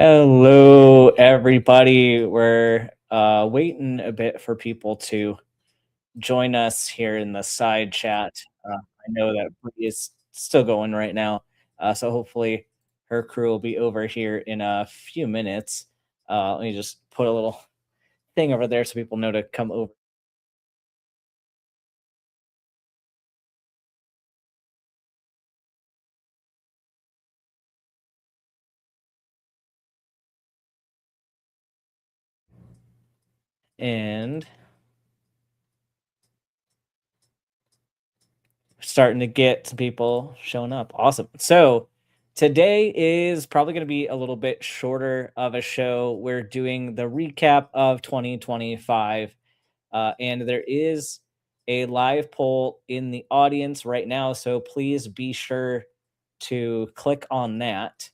Hello, everybody. We're waiting a bit for people to join us here in the side chat. I know that Bree is still going right now, so hopefully her crew will be over here in a few minutes. Let me just put a little thing over there so people know to come over. And starting to get some people showing up. Awesome. So today is probably going to be a little bit shorter of a show. We're doing the recap of 2025, and there is a live poll in the audience right now. So please be sure to click on that.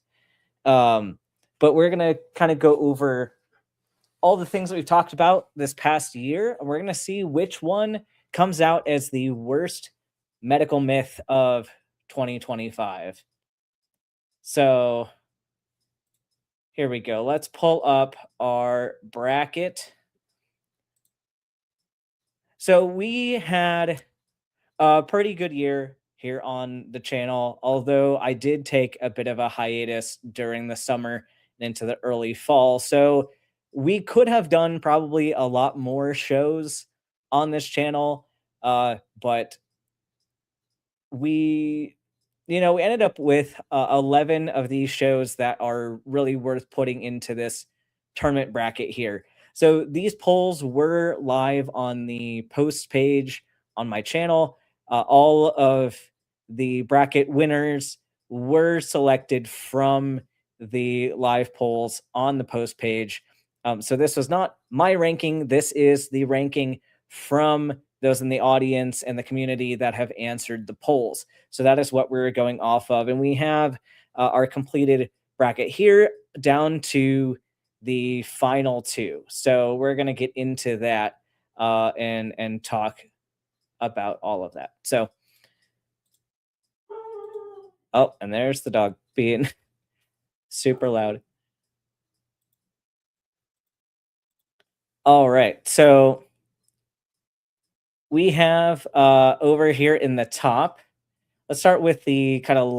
Um, but we're going to kind of go over all the things that we've talked about this past year, and we're going to see which one comes out as the worst medical myth of 2025. So here we go. Let's pull up our bracket. So we had a pretty good year here on the channel, although I did take a bit of a hiatus during the summer and into the early fall. So we could have done probably a lot more shows on this channel, but we ended up with 11 of these shows that are really worth putting into this tournament bracket here. So these polls were live on the post page on my channel. All of the bracket winners were selected from the live polls on the post page. So this was not my ranking. This is the ranking from those in the audience and the community that have answered the polls. So that is what we're going off of. And we have our completed bracket here down to the final two. So we're going to get into that and talk about all of that. So, oh, and there's the dog being super loud. All right. So we have over here in the top, let's start with the kind of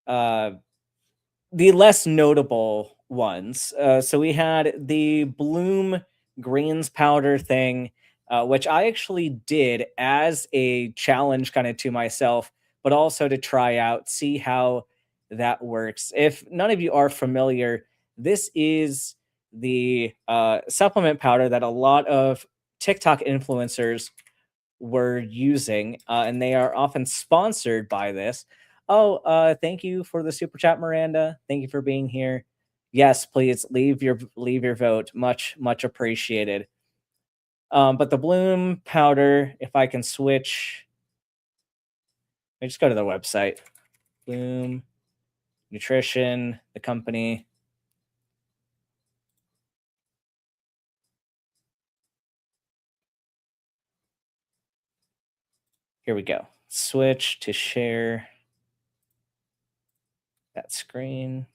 uh, less notable ones. So we had the Bloom greens powder thing, which I actually did as a challenge kind of to myself, but also to try out, see how that works. If none of you are familiar, this is the supplement powder that a lot of TikTok influencers were using, and they are often sponsored by this. Oh, thank you for the super chat, Miranda. Thank you for being here. Yes, please leave your vote. Much appreciated. But the Bloom powder, if I can switch, I just go to the website. Bloom Nutrition, the company. Here we go. Switch to share that screen.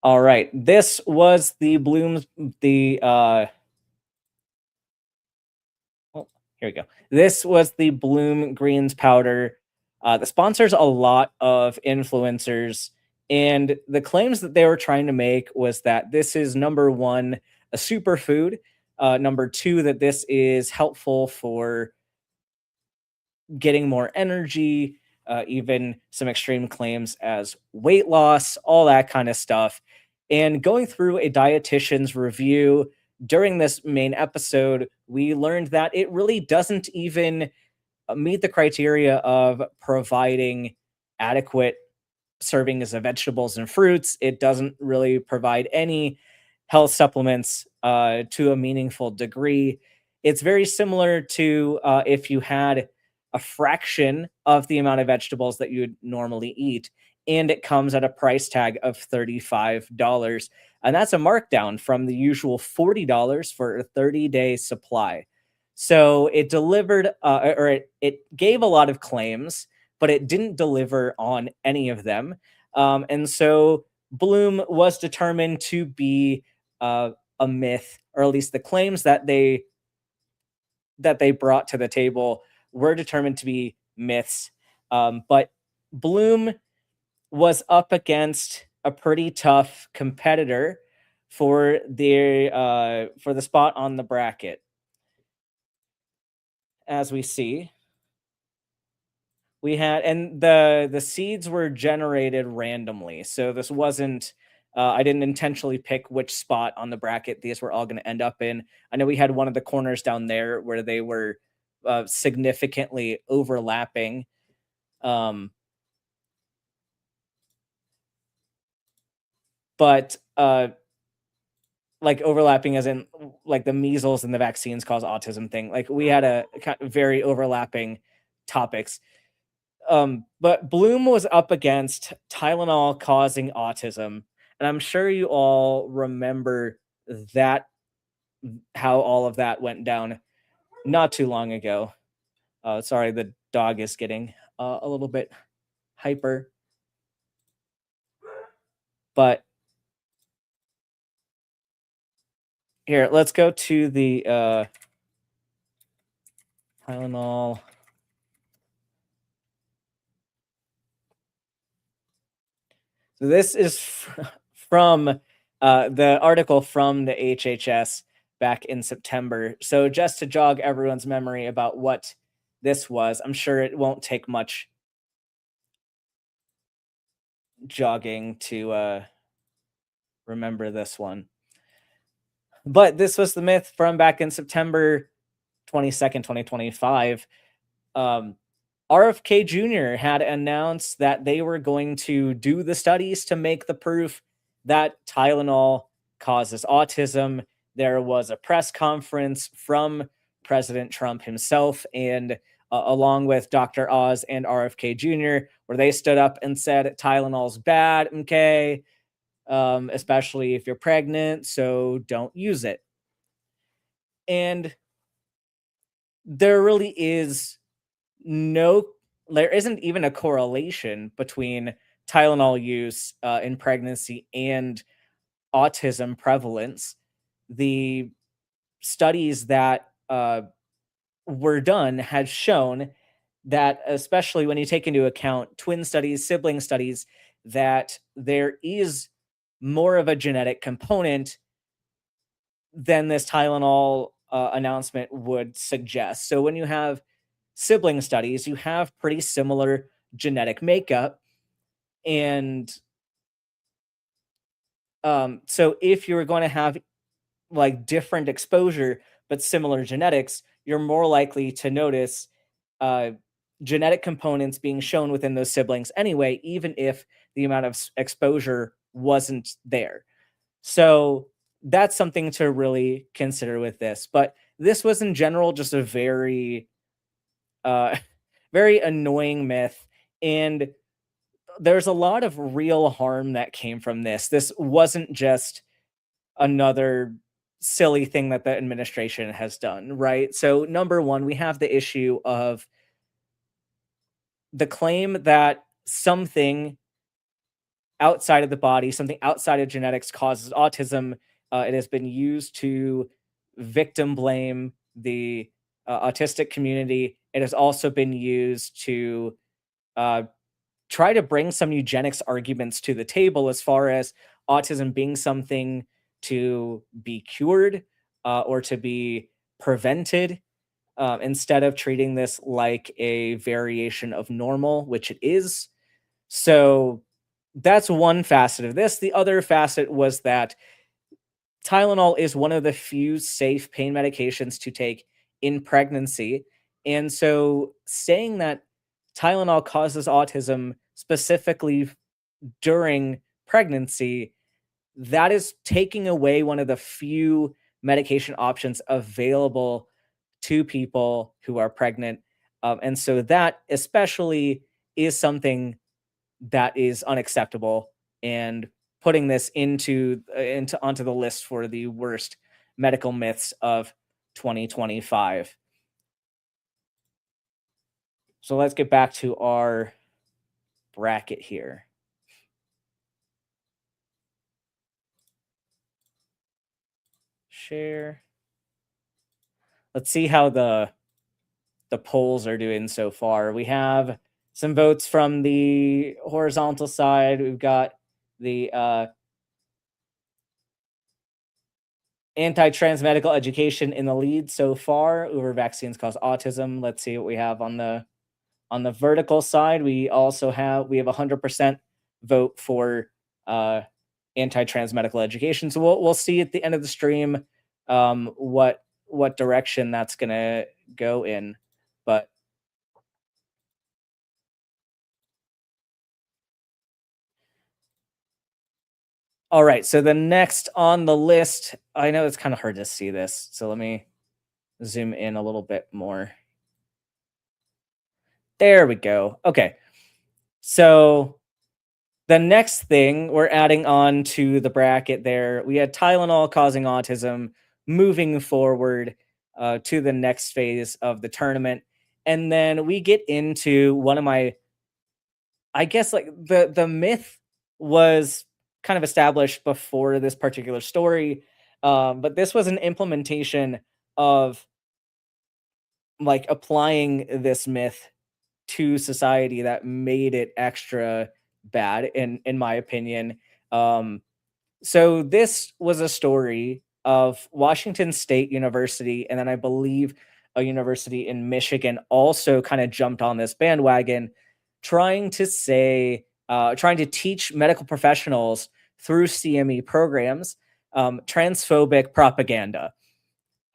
All right. This was the Bloom's the oh, here we go. This was the Bloom Greens powder. The sponsors a lot of influencers, and the claims that they were trying to make was that this is number one, a superfood. Number two, that this is helpful for getting more energy, even some extreme claims as weight loss, all that kind of stuff. And going through a dietitian's review during this main episode, we learned that it really doesn't even meet the criteria of providing adequate servings of vegetables and fruits. It doesn't really provide any health supplements to a meaningful degree. It's very similar to if you had a fraction of the amount of vegetables that you would normally eat, and it comes at a price tag of $35. And that's a markdown from the usual $40 for a 30-day supply. So it delivered, or it gave a lot of claims, but it didn't deliver on any of them. And so Bloom was determined to be a myth, or at least the claims that they brought to the table were determined to be myths. But Bloom was up against a pretty tough competitor for the spot on the bracket. As we see, we had, and the seeds were generated randomly, so this wasn't. I didn't intentionally pick which spot on the bracket these were all going to end up in. I know we had one of the corners down there where they were significantly overlapping. Um, but like overlapping as in like the measles and the vaccines cause autism thing. Like we had a very overlapping topics. But Bloom was up against Tylenol causing autism, and I'm sure you all remember that, how all of that went down not too long ago. Sorry, the dog is getting a little bit hyper, but here, let's go to the Tylenol. So this is from the article from the HHS back in September. So just to jog everyone's memory about what this was, I'm sure it won't take much jogging to remember this one. But this was the myth from back in September 22nd, 2025. Um, RFK Jr. had announced that they were going to do the studies to make the proof that Tylenol causes autism. There was a press conference from President Trump himself, and along with Dr. Oz and RFK Jr., where they stood up and said Tylenol's bad, okay, especially if you're pregnant, so don't use it. And there really is no there isn't even a correlation between Tylenol use in pregnancy and autism prevalence. The studies that were done had shown that, especially when you take into account twin studies, sibling studies, that there is more of a genetic component than this Tylenol announcement would suggest. So when you have sibling studies, you have pretty similar genetic makeup. And so if you're going to have like different exposure but similar genetics, you're more likely to notice uh, genetic components being shown within those siblings anyway, even if the amount of exposure wasn't there. So that's something to really consider with this. But this was in general just a very, uh, very annoying myth. And there's a lot of real harm that came from this. This wasn't just another silly thing that the administration has done, right? So, number one, we have the issue of the claim that something outside of the body, something outside of genetics causes autism. It has been used to victim blame the autistic community. It has also been used to uh, try to bring some eugenics arguments to the table as far as autism being something to be cured or to be prevented, instead of treating this like a variation of normal, which it is. So that's one facet of this. The other facet was that Tylenol is one of the few safe pain medications to take in pregnancy. And so saying that Tylenol causes autism specifically during pregnancy, that is taking away one of the few medication options available to people who are pregnant. And so that especially is something that is unacceptable, and putting this into onto the list for the worst medical myths of 2025. So let's get back to our bracket here. Share. Let's see how the polls are doing so far. We have some votes from the horizontal side. We've got the anti-trans medical education in the lead so far over vaccines cause autism. Let's see what we have on the vertical side. We have 100% vote for uh, anti-trans medical education. So we'll see at the end of the stream what direction that's gonna go in. But all right, so the next on the list, I know it's kind of hard to see this, so let me zoom in a little bit more. There we go. Okay, so the next thing we're adding on to the bracket there, we had Tylenol causing autism moving forward to the next phase of the tournament. And then we get into one of my, I guess, like the myth was kind of established before this particular story. But this was an implementation of like applying this myth to society that made it extra bad in my opinion. Um, so this was a story of Washington State University, and then I believe a university in Michigan also kind of jumped on this bandwagon, trying to teach medical professionals through CME programs transphobic propaganda.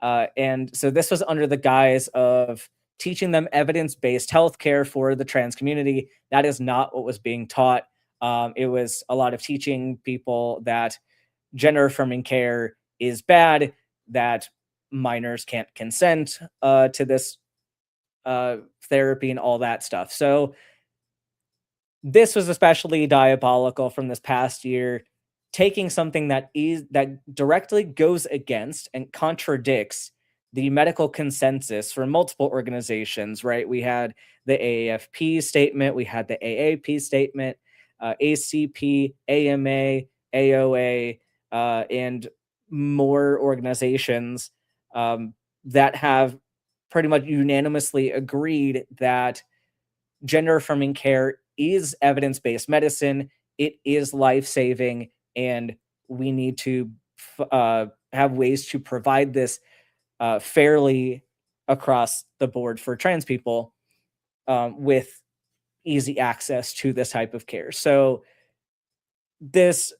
And so this was under the guise of teaching them evidence-based healthcare for the trans community. That is not what was being taught. It was a lot of teaching people that gender affirming care is bad, that minors can't consent to this therapy and all that stuff. So this was especially diabolical from this past year, taking something that directly goes against and contradicts the medical consensus for multiple organizations, right? We had the AAFP statement, we had the AAP statement, ACP, AMA, AOA, and more organizations that have pretty much unanimously agreed that gender affirming care is evidence based medicine. It is life saving, and we need to have ways to provide this fairly across the board for trans people with easy access to this type of care. So, this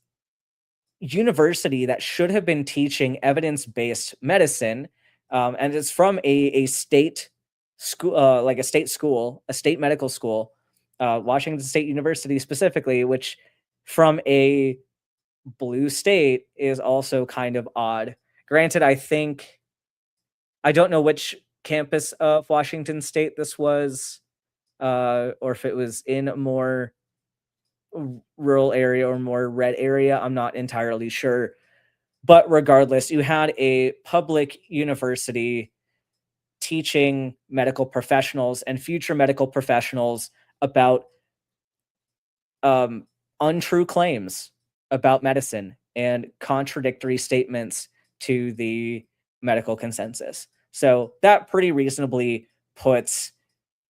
university that should have been teaching evidence-based medicine, and it's from a state school, like a state school, a state medical school, Washington State University specifically, which from a blue state is also kind of odd. Granted, I don't know which campus of Washington State this was, or if it was in a more rural area or more red area. I'm not entirely sure. But regardless, you had a public university teaching medical professionals and future medical professionals about um, untrue claims about medicine and contradictory statements to the medical consensus. So that pretty reasonably puts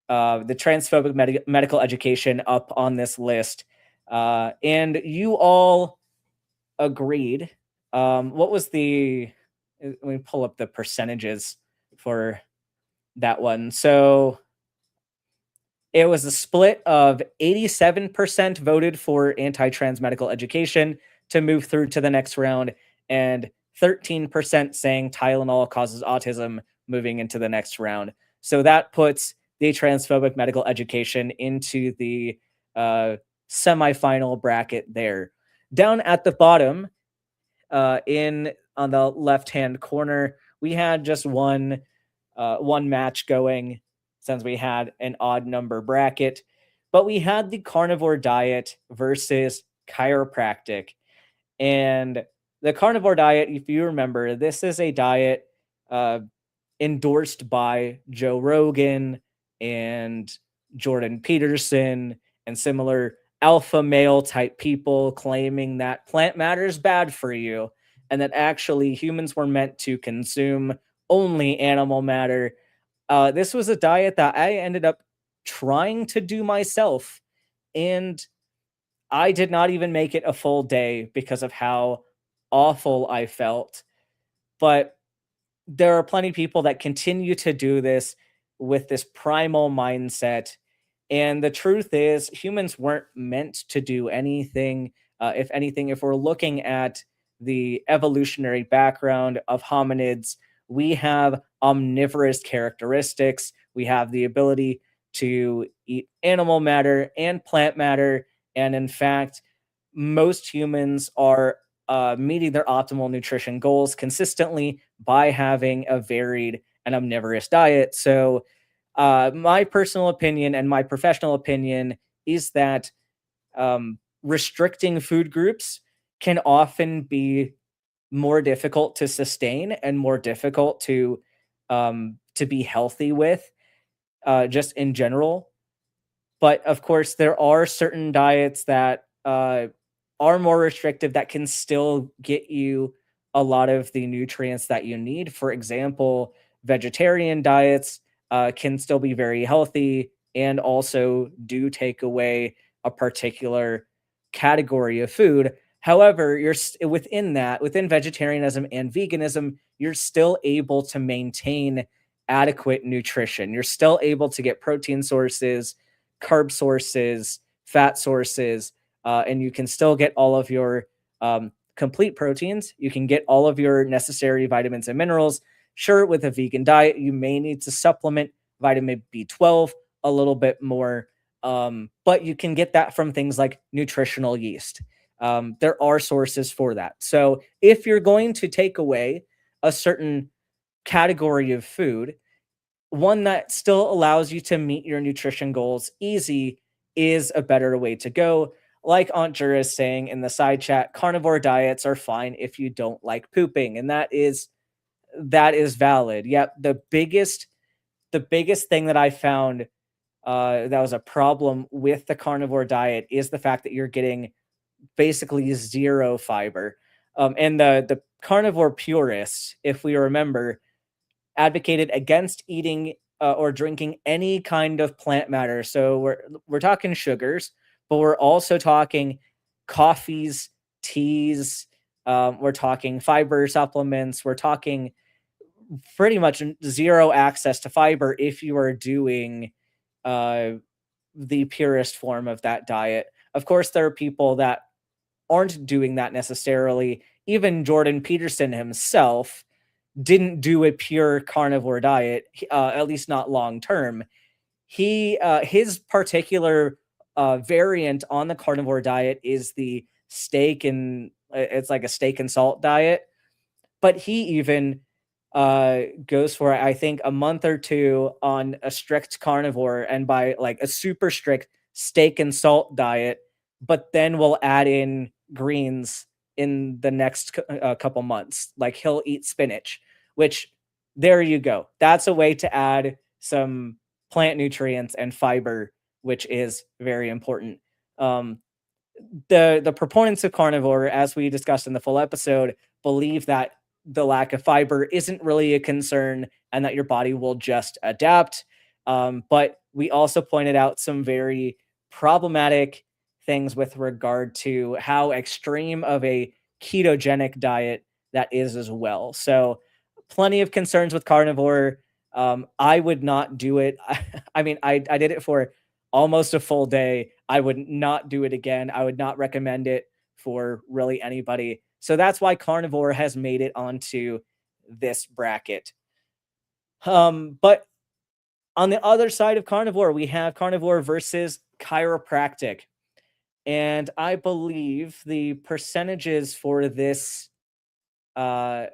the transphobic medical education up on this list. And you all agreed. What was the? Let me pull up the percentages for that one. So it was a split of 87% voted for anti-trans medical education to move through to the next round, and 13% saying Tylenol causes autism moving into the next round. So that puts the transphobic medical education into the semifinal bracket there. Down at the bottom, in on the left hand corner, we had just one match going since we had an odd number bracket, but we had the carnivore diet versus chiropractic. And the carnivore diet, if you remember, this is a diet uh, endorsed by Joe Rogan and Jordan Peterson and similar alpha male type people claiming that plant matter is bad for you and that actually humans were meant to consume only animal matter. This was a diet that I ended up trying to do myself, and I did not even make it a full day because of how awful I felt. But there are plenty of people that continue to do this with this primal mindset. And the truth is, humans weren't meant to do anything. If anything, if we're looking at the evolutionary background of hominids, we have omnivorous characteristics. We have the ability to eat animal matter and plant matter. And in fact, most humans are meeting their optimal nutrition goals consistently by having a varied and omnivorous diet. So, my personal opinion and my professional opinion is that restricting food groups can often be more difficult to sustain and more difficult to be healthy with, just in general. But of course, there are certain diets that are more restrictive that can still get you a lot of the nutrients that you need. For example, vegetarian diets can still be very healthy and also do take away a particular category of food. However, within that, within vegetarianism and veganism, you're still able to maintain adequate nutrition. You're still able to get protein sources, carb sources, fat sources, and you can still get all of your complete proteins. You can get all of your necessary vitamins and minerals. Sure, with a vegan diet, you may need to supplement vitamin B12 a little bit more, but you can get that from things like nutritional yeast. There are sources for that. So if you're going to take away a certain category of food, one that still allows you to meet your nutrition goals easy is a better way to go. Like Aunt Jura is saying in the side chat, carnivore diets are fine if you don't like pooping, and that is valid. Yep, the biggest thing that I found that was a problem with the carnivore diet is the fact that you're getting basically zero fiber. And the carnivore purists, if we remember, advocated against eating or drinking any kind of plant matter. So we're talking sugars, but we're also talking coffees, teas. We're talking fiber supplements. We're talking pretty much zero access to fiber if you are doing uh, the purest form of that diet. Of course, there are people that aren't doing that necessarily. Even Jordan Peterson himself didn't do a pure carnivore diet, at least not long term. His particular variant on the carnivore diet is the steak and it's like a steak and salt diet, but he even goes for I think a month or two on a strict carnivore and by like a super strict steak and salt diet, but then we'll add in greens in the next couple months. Like he'll eat spinach, which there you go. That's a way to add some plant nutrients and fiber, which is very important. Um, the proponents of carnivore, as we discussed in the full episode, believe that the lack of fiber isn't really a concern and that your body will just adapt. But we also pointed out some very problematic things with regard to how extreme of a ketogenic diet that is as well. So, plenty of concerns with carnivore. I would not do it. I mean, I did it for almost a full day. I would not do it again. I would not recommend it for really anybody. So that's why carnivore has made it onto this bracket. But on the other side of carnivore, we have carnivore versus chiropractic. And I believe the percentages for uh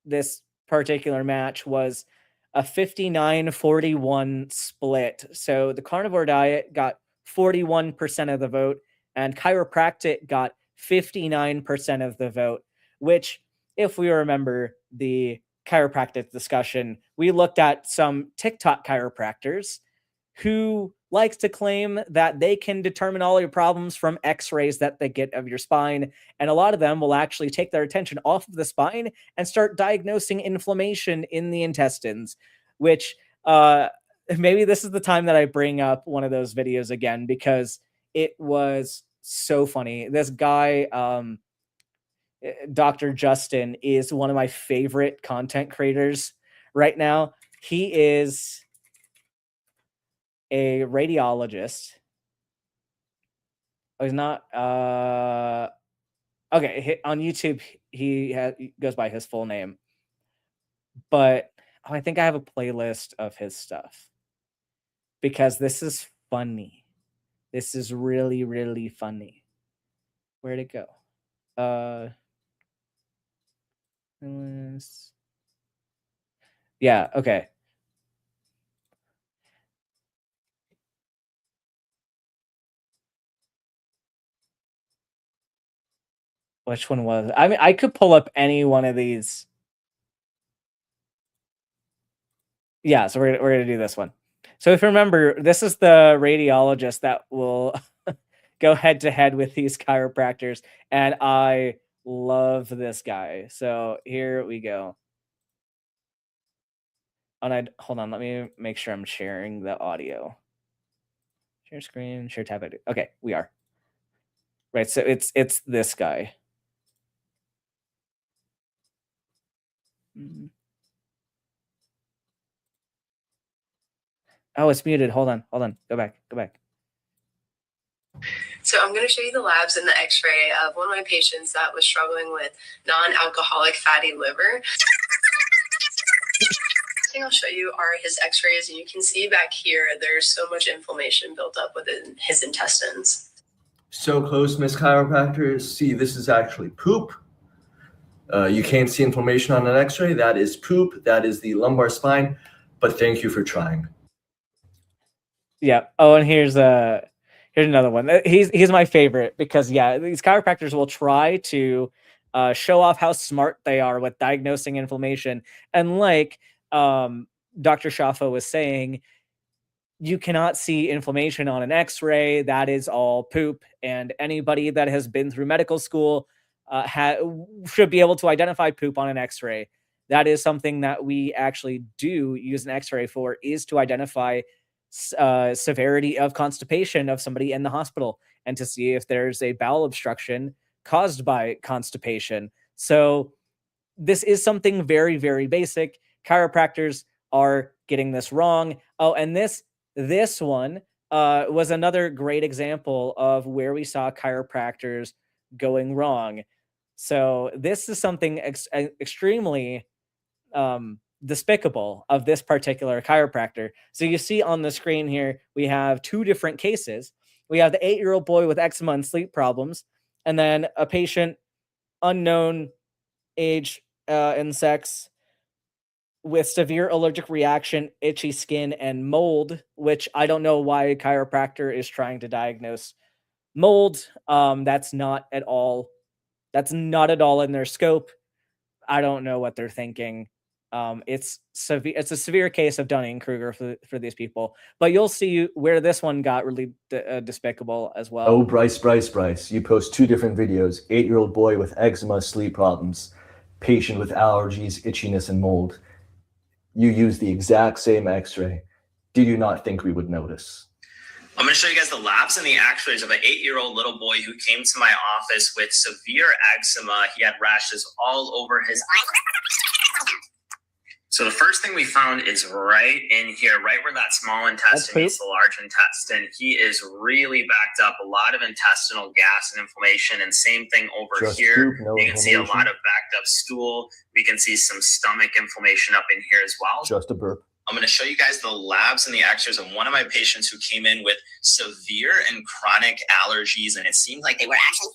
this particular match was a 59-41 split. So the carnivore diet got 41% of the vote and chiropractic got 59% of the vote, which if we remember the chiropractic discussion, we looked at some TikTok chiropractors who likes to claim that they can determine all your problems from x-rays that they get of your spine. And a lot of them will actually take their attention off of the spine and start diagnosing inflammation in the intestines, which maybe this is the time that I bring up one of those videos again, because it was so funny. This guy, Dr. Justin, is one of my favorite content creators right now. He is a radiologist. Oh, he's not. Okay, on YouTube he goes by his full name, but I think I have a playlist of his stuff because this is funny. This is really, really funny. Where'd it go? Yeah, okay. Which one was it? I mean, I could pull up any one of these. Yeah, so we're gonna do this one. So if you remember, this is the radiologist that will go head to head with these chiropractors, and I love this guy. So here we go. And I hold on, let me make sure I'm sharing the audio. Share screen, share tab. Okay, we are. Right, so it's this guy. Oh, it's muted. Hold on. Go back. So I'm going to show you the labs and the x-ray of one of my patients that was struggling with non-alcoholic fatty liver. First thing I'll show you are his x-rays, and you can see back here there's so much inflammation built up within his intestines. So close, Miss Chiropractor. See, this is actually poop. You can't see inflammation on an x-ray. That is poop. That is the lumbar spine. But thank you for trying. Yeah. Oh, and here's another one. He's my favorite because, yeah, these chiropractors will try to show off how smart they are with diagnosing inflammation. And like Dr. Shaffa was saying, you cannot see inflammation on an x-ray. That is all poop. And anybody that has been through medical school should be able to identify poop on an x-ray. That is something that we actually do use an x-ray for, is to identify severity of constipation of somebody in the hospital and to see if there's a bowel obstruction caused by constipation. So this is something very, very basic. Chiropractors are getting this wrong. Oh, and this one was another great example of where we saw chiropractors going wrong. So this is something extremely despicable of this particular chiropractor. So you see on the screen here, we have two different cases. We have the 8-year-old boy with eczema and sleep problems, and then a patient, unknown age and sex, with severe allergic reaction, itchy skin, and mold, which I don't know why a chiropractor is trying to diagnose mold. That's not at all in their scope. I don't know what they're thinking. It's a severe case of Dunning-Kruger for these people. But you'll see where this one got really despicable as well. Oh, Bryce, you post two different videos. 8-year-old boy with eczema, sleep problems, patient with allergies, itchiness, and mold. You use the exact same x-ray. Did you not think we would notice? I'm going to show you guys the labs and the x-rays of an 8-year-old little boy who came to my office with severe eczema. He had rashes all over his eyes. So the first thing we found is right in here, right where that small intestine meets the large intestine. He is really backed up, a lot of intestinal gas and inflammation. And same thing over here. You can see a lot of backed up stool. We can see some stomach inflammation up in here as well. Just a burp. I'm going to show you guys the labs and the x-rays of one of my patients who came in with severe and chronic allergies, and it seemed like they were actually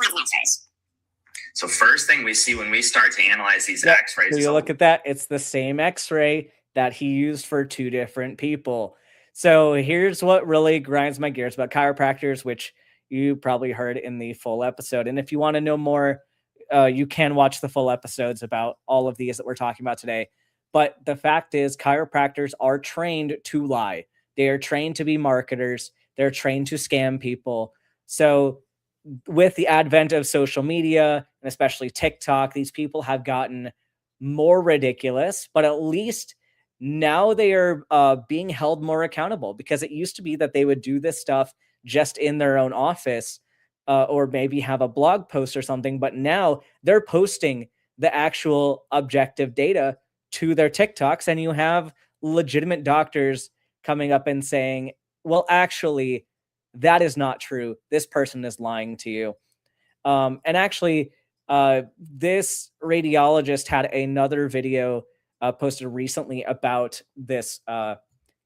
x-rays. So first thing we see when we start to analyze these x-rays. So you look at that, it's the same x-ray that he used for two different people. So here's what really grinds my gears about chiropractors, which you probably heard in the full episode. And if you want to know more, you can watch the full episodes about all of these that we're talking about today. But the fact is, chiropractors are trained to lie. They are trained to be marketers. They're trained to scam people. So, with the advent of social media and especially TikTok, these people have gotten more ridiculous, but at least now they are being held more accountable, because it used to be that they would do this stuff just in their own office, or maybe have a blog post or something. But now they're posting the actual objective data to their TikToks, and you have legitimate doctors coming up and saying, well, actually, that is not true. This person is lying to you. And actually, this radiologist had another video posted recently about this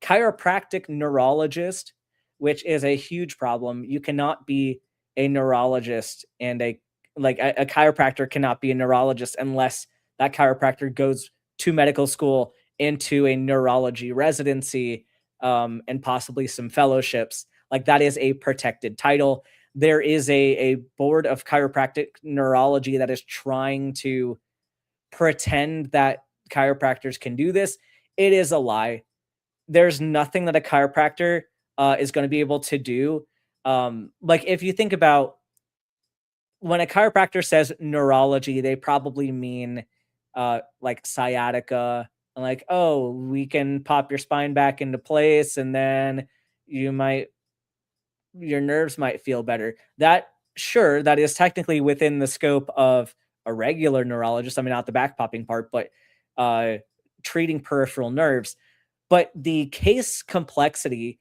chiropractic neurologist, which is a huge problem. You cannot be a neurologist and a chiropractor cannot be a neurologist unless that chiropractor goes to medical school, into a neurology residency, and possibly some fellowships. Like, that is a protected title. There is a board of chiropractic neurology that is trying to pretend that chiropractors can do this. It is a lie. There's nothing that a chiropractor is going to be able to do. Like, if you think about when a chiropractor says neurology, they probably mean like sciatica, and like, oh, we can pop your spine back into place, and then your nerves might feel better. That, sure, that is technically within the scope of a regular neurologist. I mean, not the back popping part, but treating peripheral nerves. But the case complexity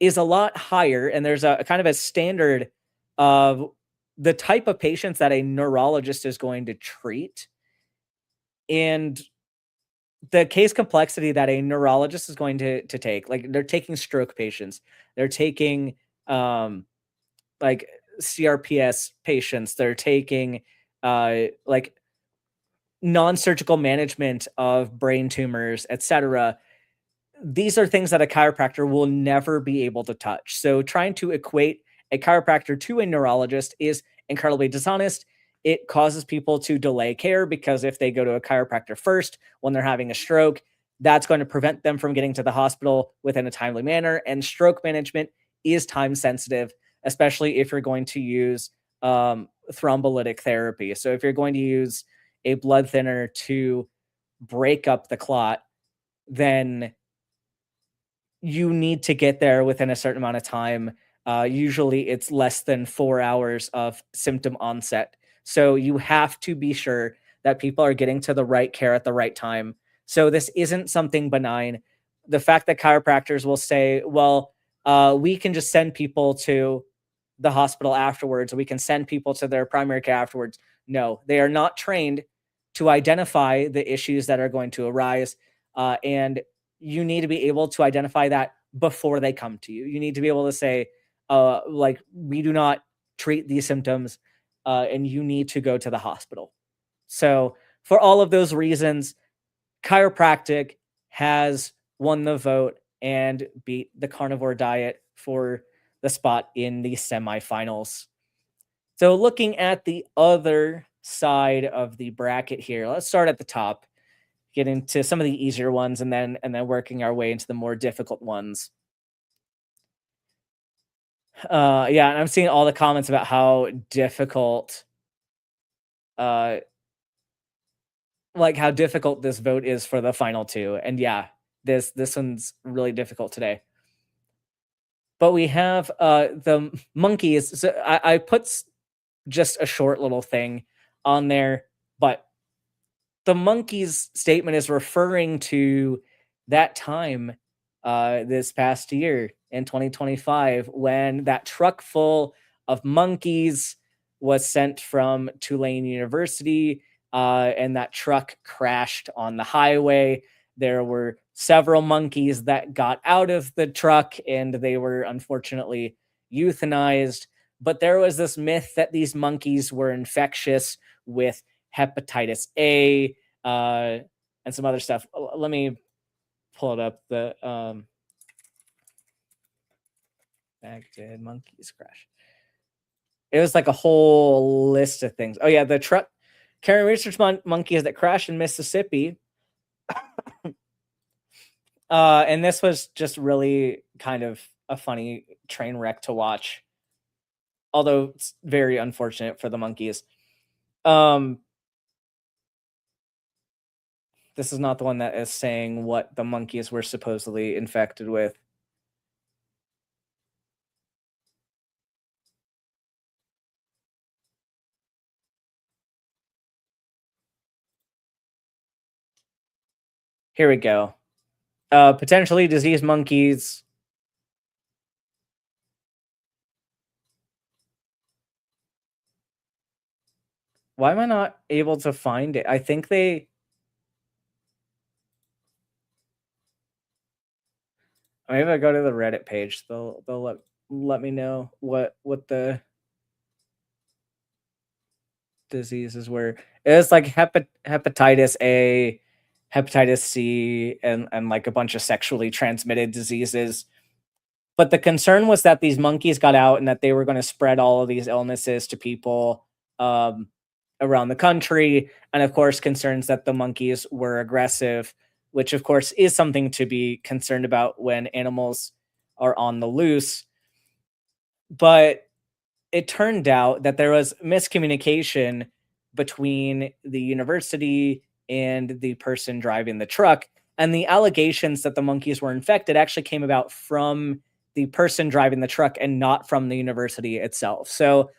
is a lot higher, and there's a kind of a standard of the type of patients that a neurologist is going to treat, and the case complexity that a neurologist is going to take. Like, they're taking stroke patients, they're taking like CRPS patients, they're taking like non-surgical management of brain tumors, etc. These are things that a chiropractor will never be able to touch. So trying to equate a chiropractor to a neurologist is incredibly dishonest. It causes people to delay care, because if they go to a chiropractor first when they're having a stroke, that's going to prevent them from getting to the hospital within a timely manner. And stroke management is time sensitive, especially if you're going to use thrombolytic therapy. So if you're going to use a blood thinner to break up the clot, then you need to get there within a certain amount of time. Usually it's less than 4 hours of symptom onset. So you have to be sure that people are getting to the right care at the right time. So this isn't something benign. The fact that chiropractors will say, well, we can just send people to the hospital afterwards, we can send people to their primary care afterwards. No, they are not trained to identify the issues that are going to arise. And you need to be able to identify that before they come to you. You need to be able to say, like, we do not treat these symptoms, and you need to go to the hospital. So for all of those reasons, chiropractic has won the vote and beat the carnivore diet for the spot in the semifinals. So looking at the other side of the bracket here, let's start at the top, get into some of the easier ones, and then working our way into the more difficult ones. Yeah, and I'm seeing all the comments about how difficult how difficult this vote is for the final two. And yeah, this one's really difficult today. But we have the monkeys. So I put just a short little thing on there, but the monkeys statement is referring to that time this past year in 2025, when that truck full of monkeys was sent from Tulane University, and that truck crashed on the highway. There were several monkeys that got out of the truck, and they were unfortunately euthanized. But there was this myth that these monkeys were infectious with hepatitis A, and some other stuff. Let me pull it up. The back did monkeys crash? It was like a whole list of things. Oh yeah, the truck carrying research monkeys that crashed in Mississippi And this was just really kind of a funny train wreck to watch, although it's very unfortunate for the monkeys. This is not the one that is saying what the monkeys were supposedly infected with. Here we go. Potentially diseased monkeys. Why am I not able to find it? I think they... Maybe if I go to the Reddit page, they'll let me know what the diseases were. It was like hepatitis A, hepatitis C, and like a bunch of sexually transmitted diseases. But the concern was that these monkeys got out and that they were going to spread all of these illnesses to people around the country. And of course, concerns that the monkeys were aggressive, which of course is something to be concerned about when animals are on the loose. But it turned out that there was miscommunication between the university and the person driving the truck. And the allegations that the monkeys were infected actually came about from the person driving the truck and not from the university itself. So,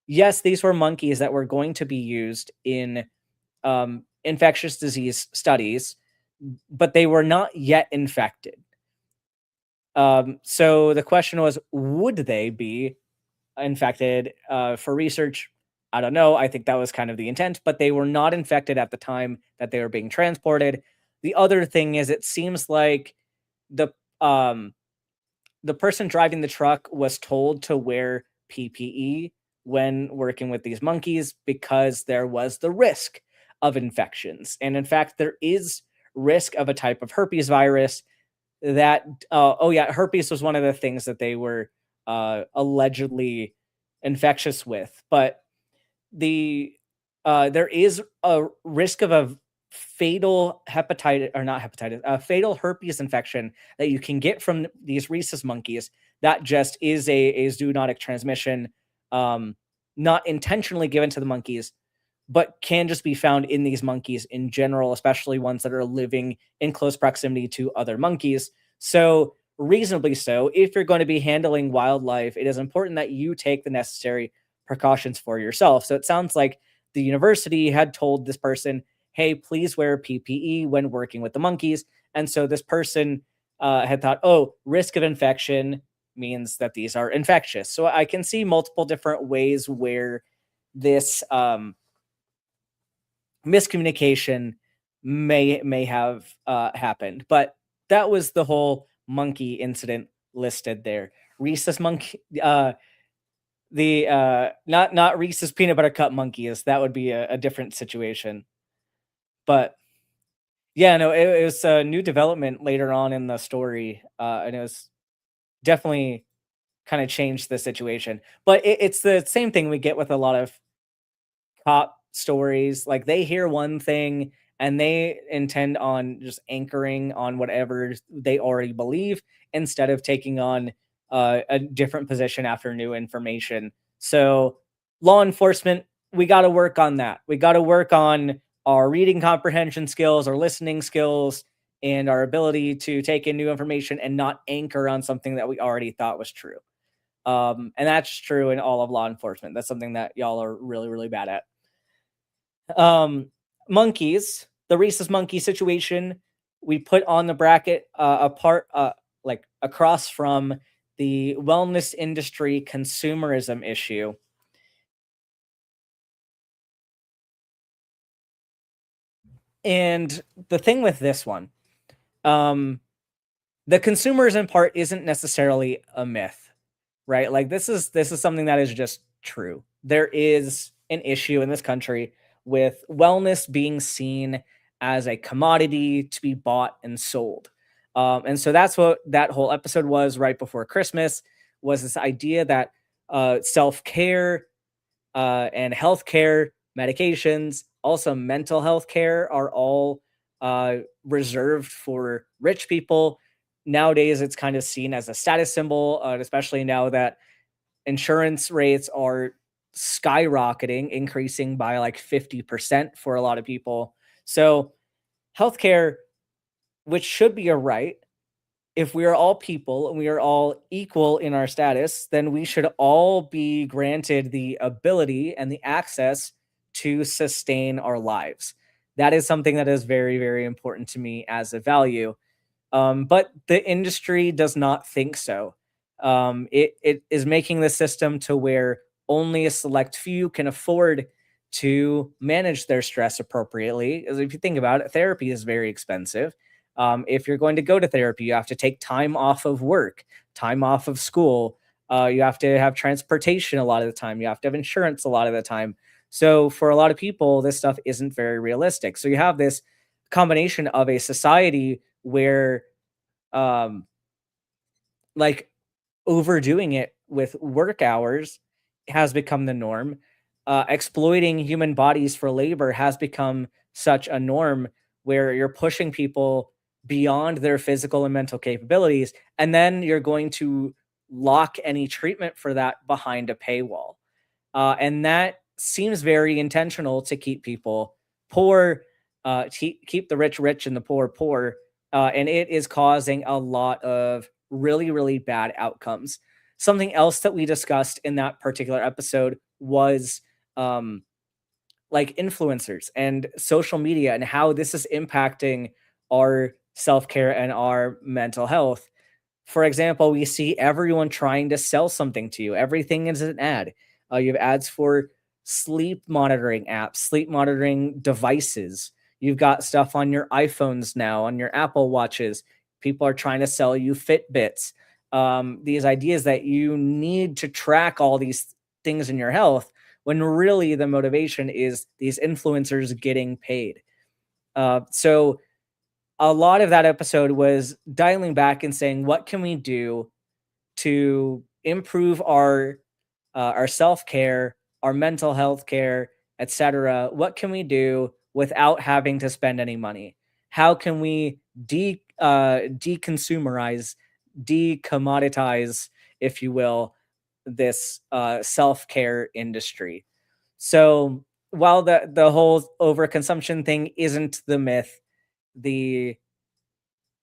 yes, these were monkeys that were going to be used in infectious disease studies, but they were not yet infected. So the question was, would they be infected for research? I don't know. I think that was kind of the intent, but they were not infected at the time that they were being transported. The other thing is, it seems like the person driving the truck was told to wear PPE when working with these monkeys because there was the risk of infections. And in fact, there is risk of a type of herpes virus that herpes was one of the things that they were allegedly infectious with. But there is a risk of a fatal fatal herpes infection that you can get from these rhesus monkeys. That just is a zoonotic transmission, not intentionally given to the monkeys, but can just be found in these monkeys in general, especially ones that are living in close proximity to other monkeys. So, reasonably so, if you're going to be handling wildlife, it is important that you take the necessary precautions for yourself. So, it sounds like the university had told this person, hey, please wear PPE when working with the monkeys. And so this person had thought, oh, risk of infection means that these are infectious. So I can see multiple different ways where this miscommunication may have happened. But that was the whole monkey incident listed there. Rhesus monkey, not Reese's peanut butter cup monkeys. That would be a different situation. But yeah, no, it was a new development later on in the story, and it was definitely kind of changed the situation. But it's the same thing we get with a lot of cop stories. Like, they hear one thing and they intend on just anchoring on whatever they already believe instead of taking on a different position after new information. So, law enforcement, we got to work on that. We got to work on our reading comprehension skills, our listening skills, and our ability to take in new information and not anchor on something that we already thought was true. And that's true in all of law enforcement. That's something that y'all are really, really bad at. Monkeys, the rhesus monkey situation, we put on the bracket apart, like across from the wellness industry consumerism issue. And the thing with this one, the consumerism part isn't necessarily a myth, right? Like, this is something that is just true. There is an issue in this country with wellness being seen as a commodity to be bought and sold. And so that's what that whole episode was right before Christmas, was this idea that self-care and healthcare, medications, also mental health care, are all reserved for rich people. Nowadays, it's kind of seen as a status symbol, especially now that insurance rates are skyrocketing, increasing by like 50% for a lot of people. So, healthcare, which should be a right, if we are all people and we are all equal in our status, then we should all be granted the ability and the access to sustain our lives. That is something that is very, very important to me as a value. But the industry does not think so. It is making the system to where only a select few can afford to manage their stress appropriately. As if you think about it, therapy is very expensive. If you're going to go to therapy, you have to take time off of work, time off of school. You have to have transportation a lot of the time. You have to have insurance a lot of the time. So for a lot of people, this stuff isn't very realistic. So you have this combination of a society where um like overdoing it with work hours has become the norm. Exploiting human bodies for labor has become such a norm where you're pushing people beyond their physical and mental capabilities, and then you're going to lock any treatment for that behind a paywall. And that seems very intentional to keep people poor, keep the rich rich and the poor poor. And it is causing a lot of really, really bad outcomes. Something else that we discussed in that particular episode was um, like influencers and social media and how this is impacting our self care and our mental health. For example, we see everyone trying to sell something to you. Everything is an ad. You have ads for sleep monitoring apps, sleep monitoring devices. You've got stuff on your iPhones now, on your Apple Watches. People are trying to sell you Fitbits. These ideas that you need to track all these things in your health, when really the motivation is these influencers getting paid. So a lot of that episode was dialing back and saying, what can we do to improve our self-care, our mental health care, etc.? What can we do without having to spend any money? How can we deconsumerize, decommoditize, if you will, this self-care industry? So while the whole overconsumption thing isn't the myth, the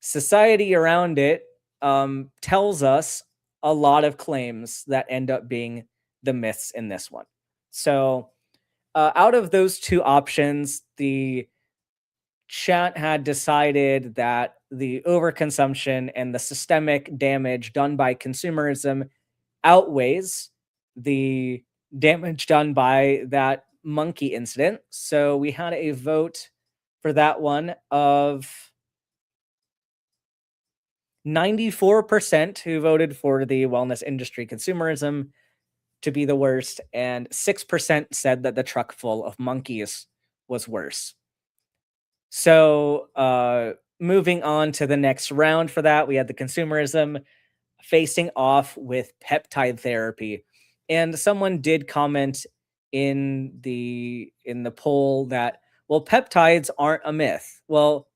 society around it tells us a lot of claims that end up being the myths in this one. So, out of those two options, the chat had decided that the overconsumption and the systemic damage done by consumerism outweighs the damage done by that monkey incident. So, we had a vote for that one of 94% who voted for the wellness industry consumerism to be the worst, and 6% said that the truck full of monkeys was worse. So, moving on to the next round for that, we had the consumerism facing off with peptide therapy. And someone did comment in the poll that, well, peptides aren't a myth. Well,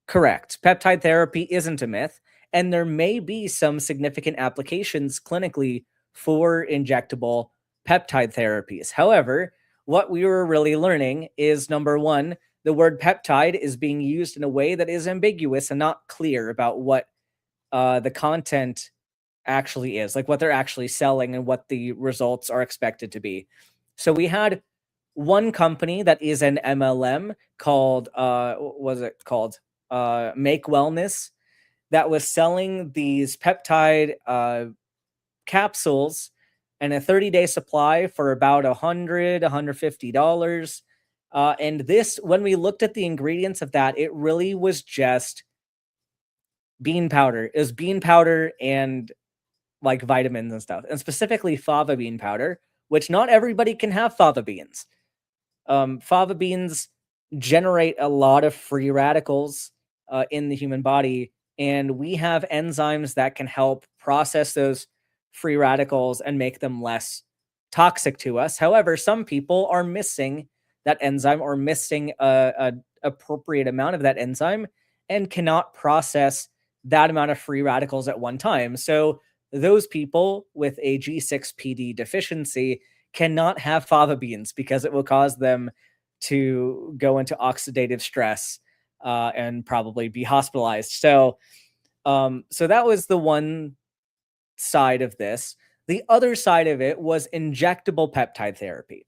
correct. Peptide therapy isn't a myth, and there may be some significant applications clinically for injectable peptide therapies. However, what we were really learning is number one, the word peptide is being used in a way that is ambiguous and not clear about what the content actually is, like what they're actually selling and what the results are expected to be. So we had one company that is an MLM called what was it called? Make Wellness, that was selling these peptide capsules and a 30-day supply for about $150. And this, when we looked at the ingredients of that, it really was just bean powder. It was bean powder and like vitamins and stuff, and specifically fava bean powder, which not everybody can have fava beans. Fava beans generate a lot of free radicals in the human body, and we have enzymes that can help process those free radicals and make them less toxic to us. However, some people are missing that enzyme or missing appropriate amount of that enzyme and cannot process that amount of free radicals at one time. So those people with a G6PD deficiency cannot have fava beans because it will cause them to go into oxidative stress and probably be hospitalized. So that was the one side of this. The other side of it was injectable peptide therapy.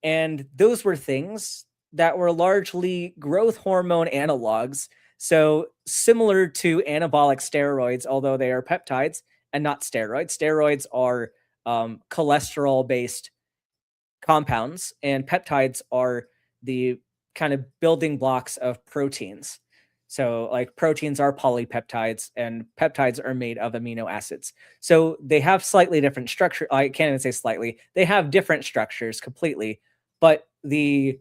And those were things that were largely growth hormone analogs. So similar to anabolic steroids, although they are peptides and not steroids. Steroids are cholesterol based compounds, and peptides are the kind of building blocks of proteins. So, like, proteins are polypeptides, and peptides are made of amino acids. So they have slightly different structure. I can't even say slightly. They have different structures completely, but the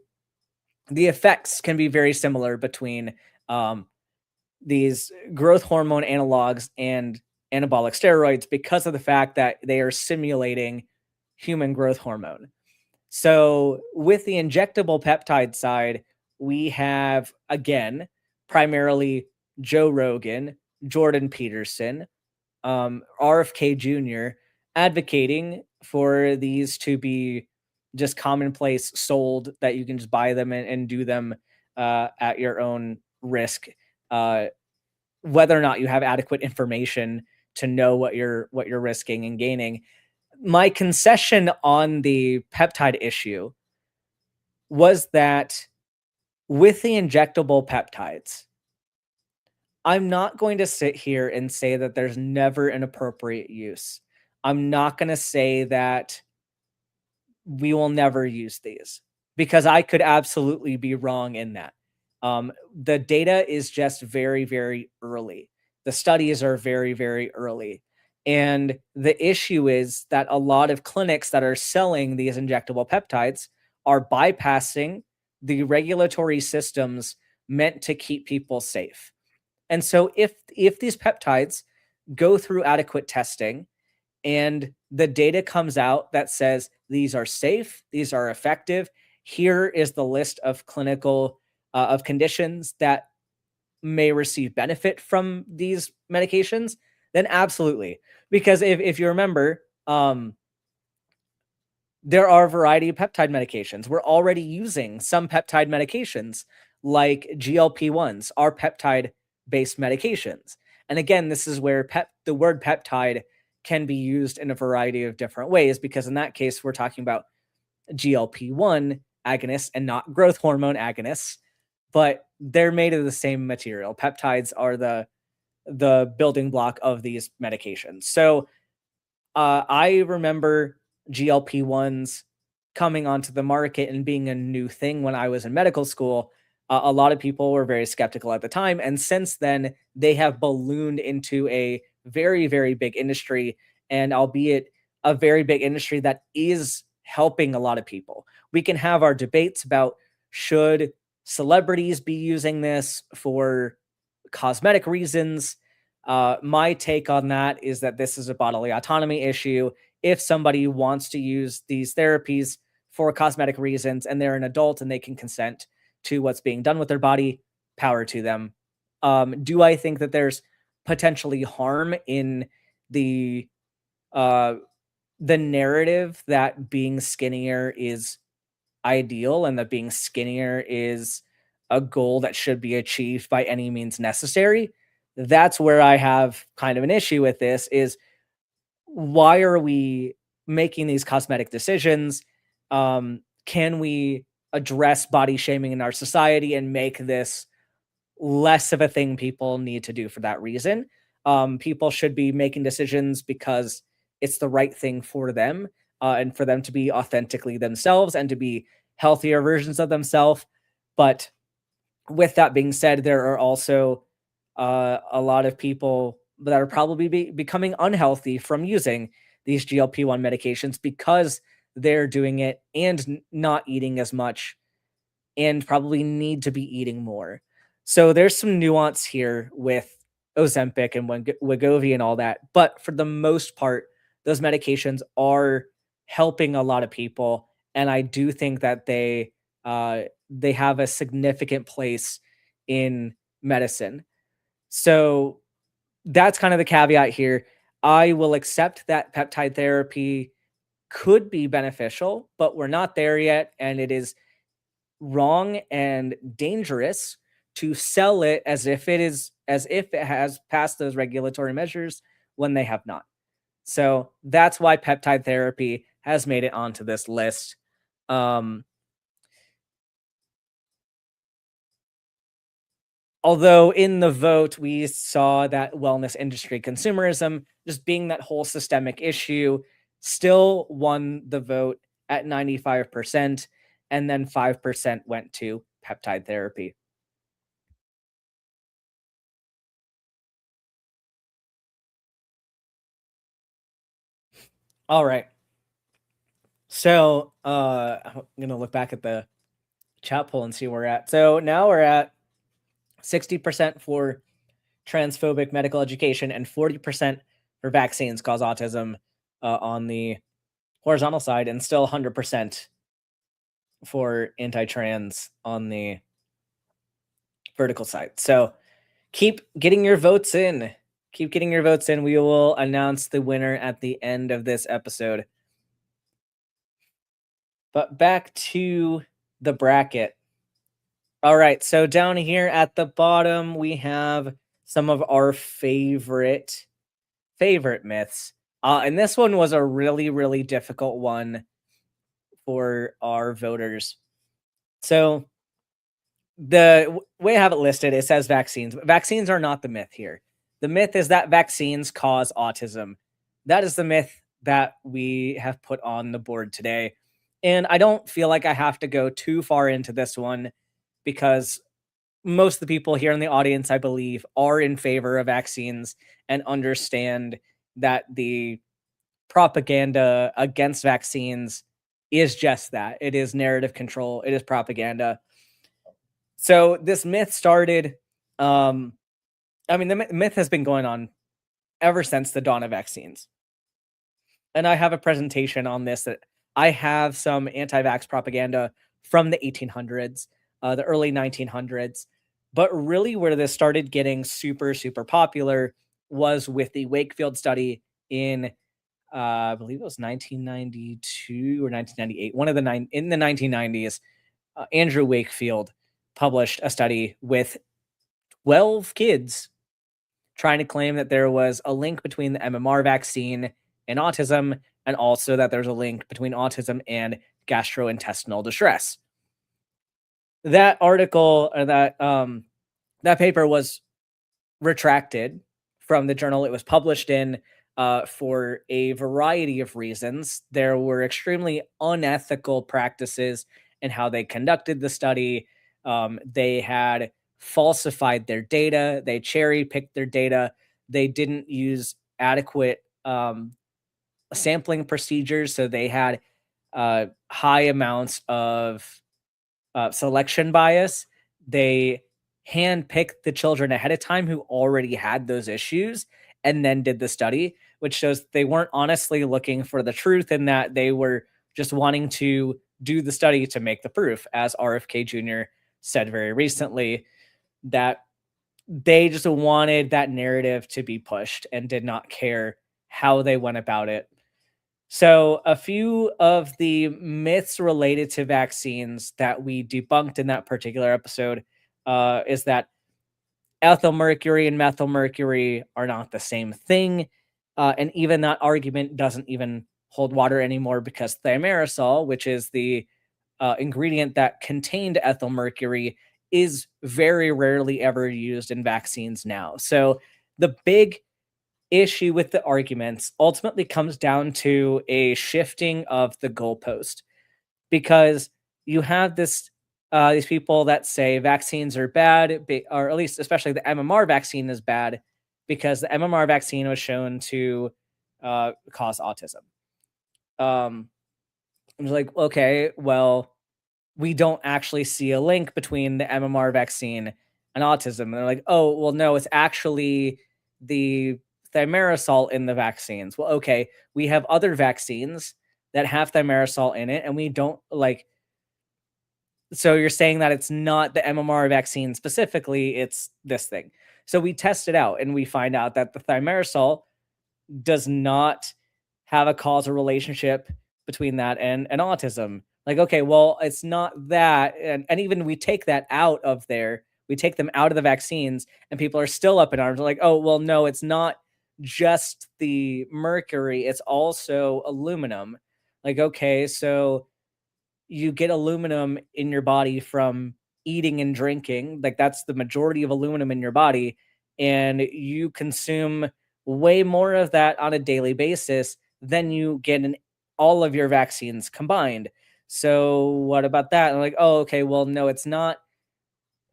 effects can be very similar between these growth hormone analogs and anabolic steroids because of the fact that they are simulating human growth hormone. So with the injectable peptide side, we have, again, primarily Joe Rogan, Jordan Peterson, RFK Jr. advocating for these to be just commonplace, sold, that you can just buy them and do them at your own risk, whether or not you have adequate information to know what you're risking and gaining. My concession on the peptide issue was that with the injectable peptides, I'm not going to sit here and say that there's never an appropriate use. I'm not going to say that we will never use these because I could absolutely be wrong in that. The data is just very, very early. The studies are very, very early. And the issue is that a lot of clinics that are selling these injectable peptides are bypassing the regulatory systems meant to keep people safe. And so if these peptides go through adequate testing and the data comes out that says these are safe, these are effective, here is the list of clinical of conditions that may receive benefit from these medications, then absolutely. Because if you remember, there are a variety of peptide medications. We're already using some peptide medications like GLP-1s are peptide-based medications. And again, this is where the word peptide can be used in a variety of different ways, because in that case, we're talking about GLP-1 agonists and not growth hormone agonists, but they're made of the same material. Peptides are the building block of these medications. So I remember GLP-1s coming onto the market and being a new thing when I was in medical school. A lot of people were very skeptical at the time. And since then, they have ballooned into a very, very big industry, and albeit a very big industry that is helping a lot of people. We can have our debates about should celebrities be using this for cosmetic reasons. My take on that is that this is a bodily autonomy issue. If somebody wants to use these therapies for cosmetic reasons and they're an adult and they can consent to what's being done with their body, power to them. Do I think that there's potentially harm in the narrative that being skinnier is ideal and that being skinnier is a goal that should be achieved by any means necessary? That's where I have kind of an issue with this, is why are we making these cosmetic decisions? Can we address body shaming in our society and make this less of a thing people need to do for that reason? People should be making decisions because it's the right thing for them, and for them to be authentically themselves and to be healthier versions of themselves. But with that being said, there are also a lot of people that are probably becoming unhealthy from using these GLP-1 medications because they're doing it and not eating as much and probably need to be eating more. So there's some nuance here with Ozempic and Wegovy and all that. But for the most part, those medications are helping a lot of people. And I do think that they have a significant place in medicine. So that's kind of the caveat here. I will accept that peptide therapy could be beneficial, but we're not there yet, and it is wrong and dangerous to sell it as if it has passed those regulatory measures when they have not. So that's why peptide therapy has made it onto this list. Although in the vote, we saw that wellness industry consumerism, just being that whole systemic issue, still won the vote at 95%, and then 5% went to peptide therapy. All right. So I'm gonna look back at the chat poll and see where we're at. So now we're at 60% for transphobic medical education and 40% for vaccines cause autism on the horizontal side, and still 100% for anti-trans on the vertical side. So keep getting your votes in. Keep getting your votes in. We will announce the winner at the end of this episode. But back to the bracket. All right, so down here at the bottom, we have some of our favorite myths. And this one was a really, really difficult one for our voters. So the way I have it listed, it says vaccines. But vaccines are not the myth here. The myth is that vaccines cause autism. That is the myth that we have put on the board today. And I don't feel like I have to go too far into this one because most of the people here in the audience, I believe, are in favor of vaccines and understand that the propaganda against vaccines is just that. It is narrative control. It is propaganda. So this myth started, the myth has been going on ever since the dawn of vaccines. And I have a presentation on this that I have some anti-vax propaganda from the 1800s, the early 1900s. But really where this started getting super, super popular was with the Wakefield study in, I believe it was 1992 or 1998, in the 1990s. Andrew Wakefield published a study with 12 kids trying to claim that there was a link between the MMR vaccine and autism, and also that there's a link between autism and gastrointestinal distress. That article, or that paper was retracted from the journal it was published in for a variety of reasons. There were extremely unethical practices in how they conducted the study. They had falsified their data. They cherry picked their data. They didn't use adequate sampling procedures. So they had high amounts of selection bias. They handpicked the children ahead of time who already had those issues and then did the study, which shows they weren't honestly looking for the truth, and that they were just wanting to do the study to make the proof, as RFK Jr. said very recently, that they just wanted that narrative to be pushed and did not care how they went about it. So a few of the myths related to vaccines that we debunked in that particular episode is that ethyl mercury and methyl mercury are not the same thing. And even that argument doesn't even hold water anymore, because thimerosal, which is the ingredient that contained ethyl mercury, is very rarely ever used in vaccines now. So the big issue with the arguments ultimately comes down to a shifting of the goalpost, because you have these people that say vaccines are bad, or at least especially the MMR vaccine is bad because the MMR vaccine was shown to cause autism. I'm like, okay, well, we don't actually see a link between the MMR vaccine and autism. And they're like, oh, well, no, it's actually the thimerosal in the vaccines. Well, okay, we have other vaccines that have thimerosal in it, and we don't like. So you're saying that it's not the MMR vaccine specifically, it's this thing. So we test it out and we find out that the thimerosal does not have a causal relationship between that and autism. Like, okay, well, it's not that. And even we take that out of there, we take them out of the vaccines, and people are still up in arms. They're like, oh, well, no, it's not just the mercury, it's also aluminum. Like, okay, so you get aluminum in your body from eating and drinking. Like, that's the majority of aluminum in your body. And you consume way more of that on a daily basis than you get in all of your vaccines combined. So what about that? And like, oh, okay, well, no, it's not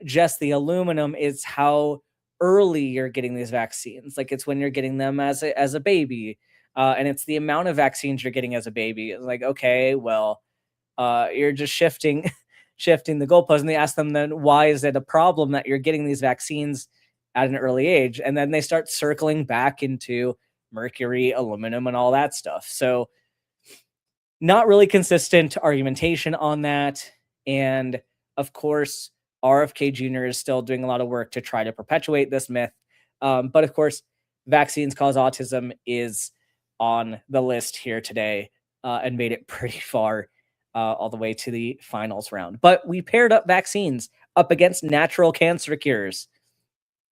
just the aluminum, it's how early you're getting these vaccines. Like, it's when you're getting them as a baby. And it's the amount of vaccines you're getting as a baby. It's like, okay, well, you're just shifting the goalpost. And they ask them, then why is it a problem that you're getting these vaccines at an early age? And then they start circling back into mercury, aluminum, and all that stuff. So not really consistent argumentation on that. And of course, RFK Jr. is still doing a lot of work to try to perpetuate this myth. But of course, vaccines cause autism is on the list here today, and made it pretty far, all the way to the finals round. But we paired up vaccines up against natural cancer cures.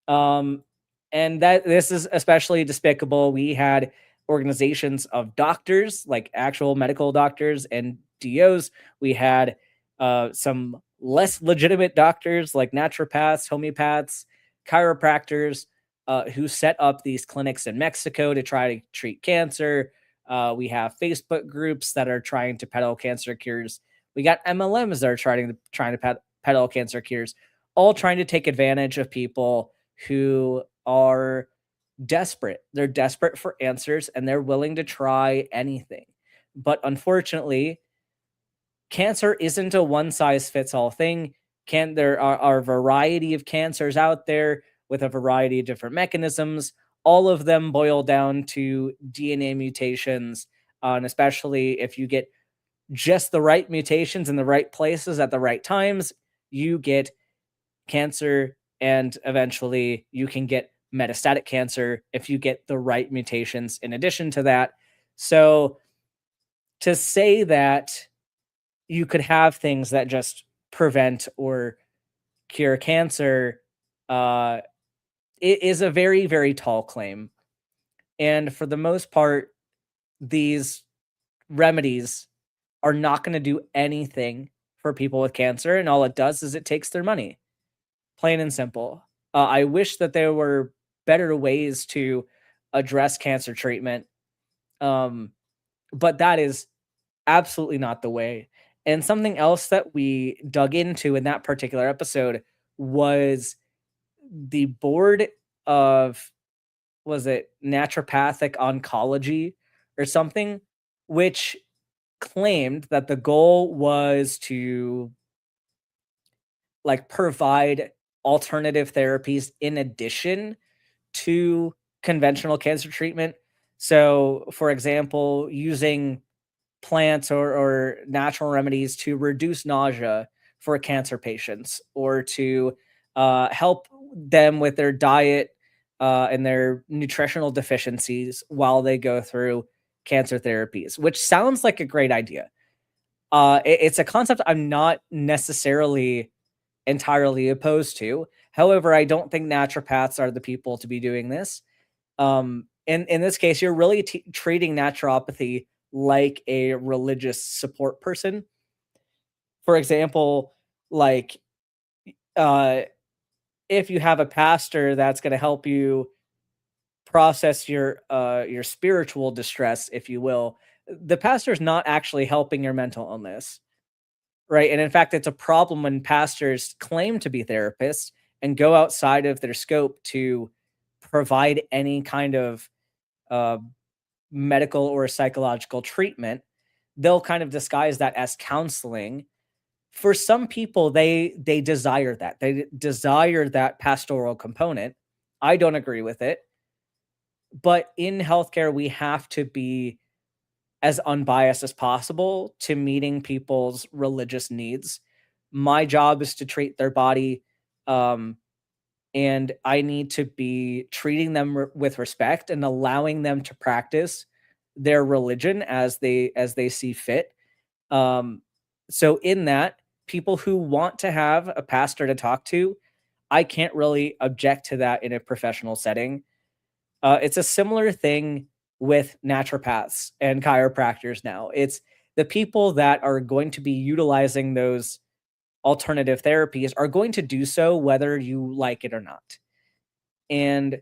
And that this is especially despicable. We had organizations of doctors, like actual medical doctors and DOs. We had some less legitimate doctors, like naturopaths, homeopaths, chiropractors, who set up these clinics in Mexico to try to treat cancer. We have Facebook groups that are trying to peddle cancer cures. We got MLMs that are trying to peddle cancer cures, all trying to take advantage of people who are desperate. They're desperate for answers and they're willing to try anything. But unfortunately, cancer isn't a one size fits all thing. There are a variety of cancers out there with a variety of different mechanisms. All of them boil down to DNA mutations, and especially if you get just the right mutations in the right places at the right times, you get cancer, and eventually you can get metastatic cancer if you get the right mutations in addition to that. So to say that you could have things that just prevent or cure cancer, it is a very, very tall claim. And for the most part, these remedies are not going to do anything for people with cancer. And all it does is it takes their money. Plain and simple. I wish that there were better ways to address cancer treatment. But that is absolutely not the way. And something else that we dug into in that particular episode was the board of, was it naturopathic oncology or something, which claimed that the goal was to like provide alternative therapies in addition to conventional cancer treatment. So, for example, using plants or natural remedies to reduce nausea for cancer patients, or to help them with their diet and their nutritional deficiencies while they go through cancer therapies, which sounds like a great idea. It's a concept I'm not necessarily entirely opposed to. However, I don't think naturopaths are the people to be doing this. In this case, you're really treating naturopathy like a religious support person. For example, like if you have a pastor that's going to help you process your spiritual distress, if you will, the pastor's not actually helping your mental illness. Right. And in fact, it's a problem when pastors claim to be therapists and go outside of their scope to provide any kind of uh, medical or psychological treatment. They'll kind of disguise that as counseling. For some people, they desire that. They desire that pastoral component. I don't agree with it. But in healthcare, we have to be as unbiased as possible to meeting people's religious needs. my job is to treat their body, and I need to be treating them with respect and allowing them to practice their religion as they see fit. Um, so in that, people who want to have a pastor to talk to, I can't really object to that in a professional setting. It's a similar thing with naturopaths and chiropractors now. It's the people that are going to be utilizing those alternative therapies are going to do so whether you like it or not. And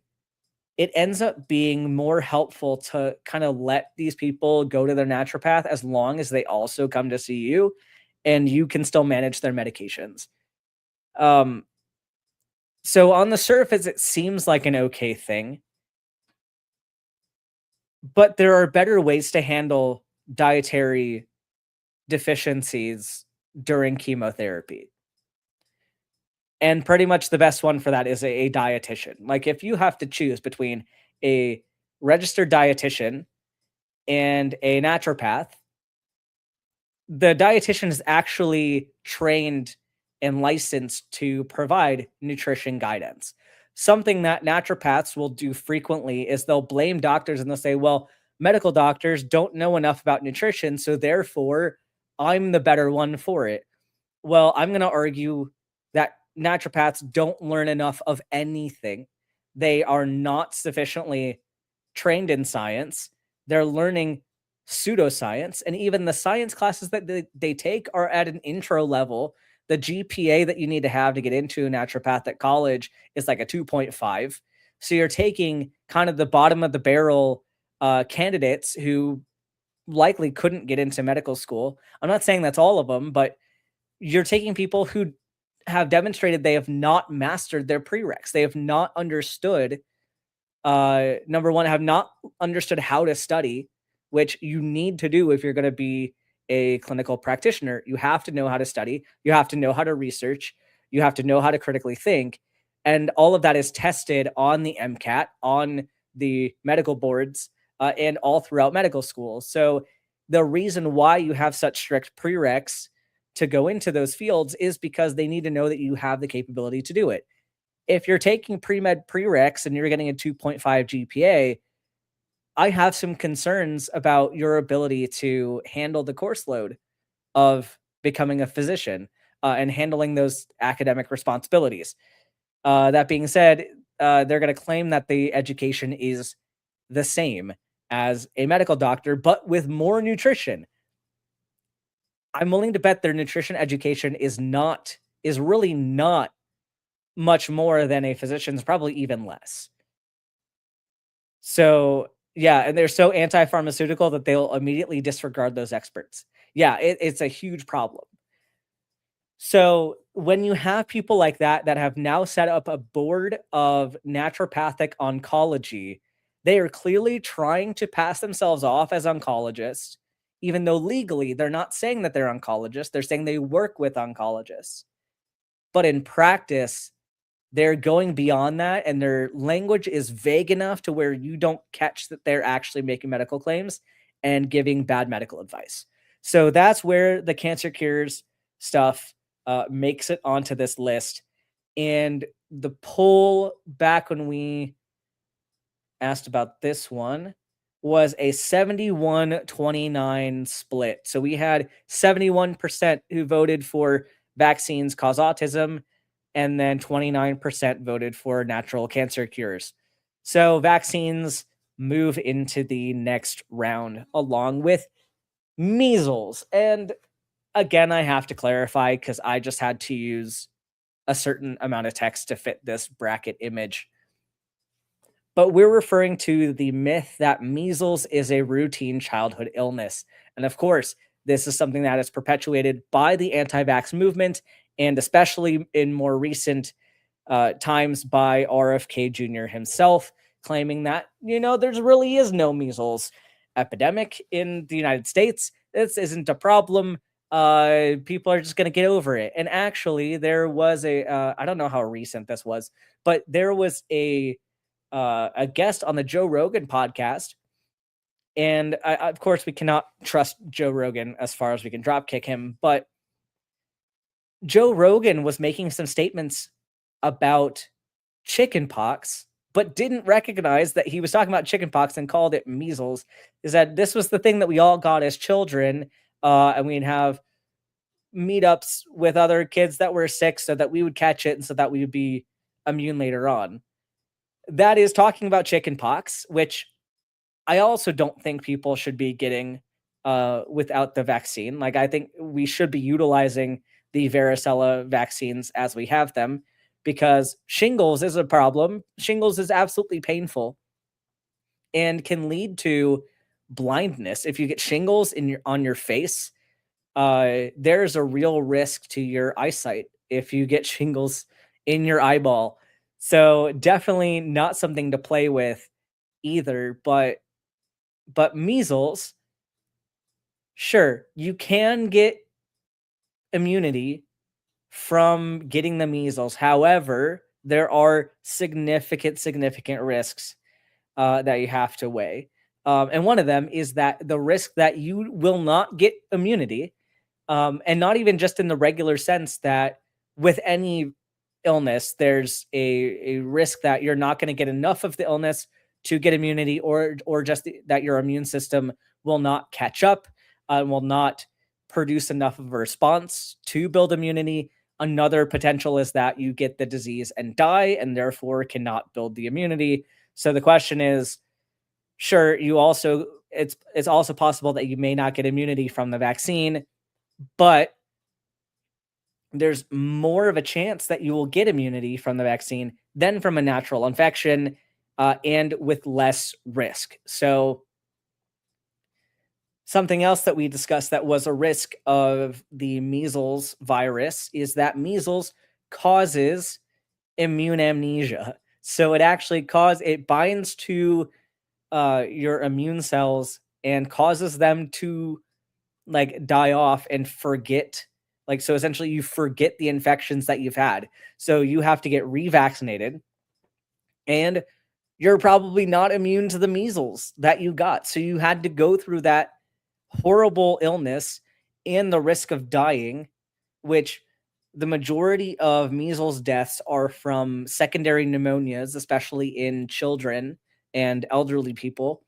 it ends up being more helpful to kind of let these people go to their naturopath as long as they also come to see you and you can still manage their medications. Um, so on the surface, it seems like an okay thing, but there are better ways to handle dietary deficiencies during chemotherapy. And pretty much the best one for that is a dietitian. Like if you have to choose between a registered dietitian and a naturopath, the dietitian is actually trained and licensed to provide nutrition guidance. Something that naturopaths will do frequently is they'll blame doctors and they'll say, well, medical doctors don't know enough about nutrition, so therefore I'm the better one for it. Well, I'm going to argue that naturopaths don't learn enough of anything. They are not sufficiently trained in science. They're learning pseudoscience, and even the science classes that they take are at an intro level. The GPA that you need to have to get into a naturopathic college is like a 2.5. So you're taking kind of the bottom of the barrel candidates who likely couldn't get into medical school. I'm not saying that's all of them, but you're taking people who have demonstrated they have not mastered their prereqs. They have not understood, number one, have not understood how to study, which you need to do if you're going to be a clinical practitioner. You have to know how to study. You have to know how to research. You have to know how to critically think. And all of that is tested on the MCAT, on the medical boards, and all throughout medical school. So the reason why you have such strict prereqs to go into those fields is because they need to know that you have the capability to do it. If you're taking pre-med prereqs and you're getting a 2.5 GPA, I have some concerns about your ability to handle the course load of becoming a physician and handling those academic responsibilities. That being said, they're going to claim that the education is the same as a medical doctor, but with more nutrition. I'm willing to bet their nutrition education is really not much more than a physician's, probably even less. So yeah, and they're so anti-pharmaceutical that they'll immediately disregard those experts. Yeah, it's a huge problem. So when you have people like that have now set up a board of naturopathic oncology, they are clearly trying to pass themselves off as oncologists, even though legally they're not saying that they're oncologists. They're saying they work with oncologists. But in practice, they're going beyond that, and their language is vague enough to where you don't catch that they're actually making medical claims and giving bad medical advice. So that's where the cancer cures stuff makes it onto this list. And the poll back when we asked about this one was a 71-29 split. So we had 71% who voted for vaccines cause autism, and then 29% voted for natural cancer cures. So vaccines move into the next round along with measles. And again, I have to clarify because I just had to use a certain amount of text to fit this bracket image. But we're referring to the myth that measles is a routine childhood illness. And of course, this is something that is perpetuated by the anti-vax movement, and especially in more recent times by RFK Jr. himself, claiming that, there really is no measles epidemic in the United States. This isn't a problem. People are just going to get over it. And actually, there was I don't know how recent this was, but there was a guest on the Joe Rogan podcast. And of course, we cannot trust Joe Rogan as far as we can drop kick him. But Joe Rogan was making some statements about chickenpox, but didn't recognize that he was talking about chickenpox and called it measles. Is that this was the thing that we all got as children, and we'd have meetups with other kids that were sick so that we would catch it and so that we would be immune later on. That is talking about chickenpox, which I also don't think people should be getting without the vaccine. Like, I think we should be utilizing the varicella vaccines as we have them, because shingles is a problem. Shingles is absolutely painful and can lead to blindness. If you get shingles on your face, there's a real risk to your eyesight if you get shingles in your eyeball. So definitely not something to play with either. But measles, sure, you can get immunity from getting the measles. However, there are significant risks that you have to weigh. And one of them is that the risk that you will not get immunity, and not even just in the regular sense that with any illness, there's a risk that you're not going to get enough of the illness to get immunity, or just that your immune system will not catch up, will not produce enough of a response to build immunity. Another potential is that you get the disease and die, and therefore cannot build the immunity. So the question is, sure, it's also possible that you may not get immunity from the vaccine, but there's more of a chance that you will get immunity from the vaccine than from a natural infection, and with less risk. So something else that we discussed that was a risk of the measles virus is that measles causes immune amnesia. So it binds to your immune cells and causes them to like die off and forget. Like, so essentially you forget the infections that you've had. So you have to get revaccinated, and you're probably not immune to the measles that you got. So you had to go through that horrible illness and the risk of dying, which the majority of measles deaths are from secondary pneumonias, especially in children and elderly people,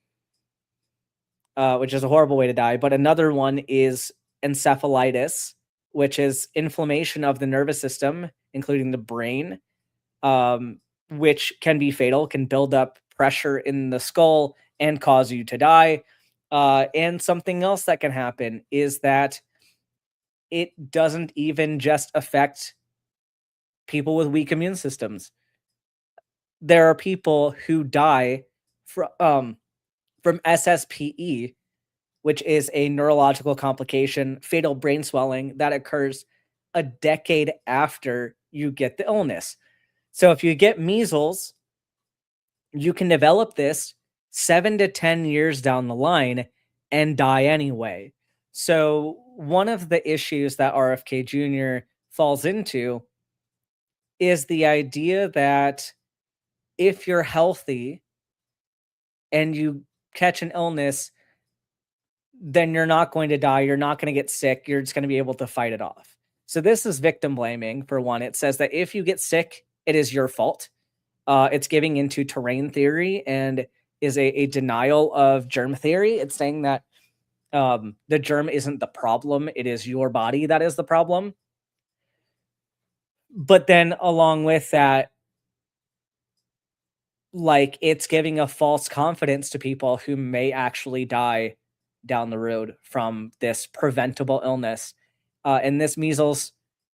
which is a horrible way to die. But another one is encephalitis, which is inflammation of the nervous system, including the brain, which can be fatal, can build up pressure in the skull and cause you to die. And something else that can happen is that it doesn't even just affect people with weak immune systems. There are people who die from SSPE, which is a neurological complication, fatal brain swelling that occurs a decade after you get the illness. So if you get measles, you can develop this 7 to 10 years down the line and die anyway. So one of the issues that RFK Jr. falls into is the idea that if you're healthy and you catch an illness, then you're not going to die. You're not going to get sick. You're just going to be able to fight it off. So this is victim blaming, for one. It says that if you get sick, it is your fault. It's giving into terrain theory and is a denial of germ theory. It's saying that the germ isn't the problem. It is your body that is the problem. But then along with that, like, it's giving a false confidence to people who may actually die down the road from this preventable illness. And this measles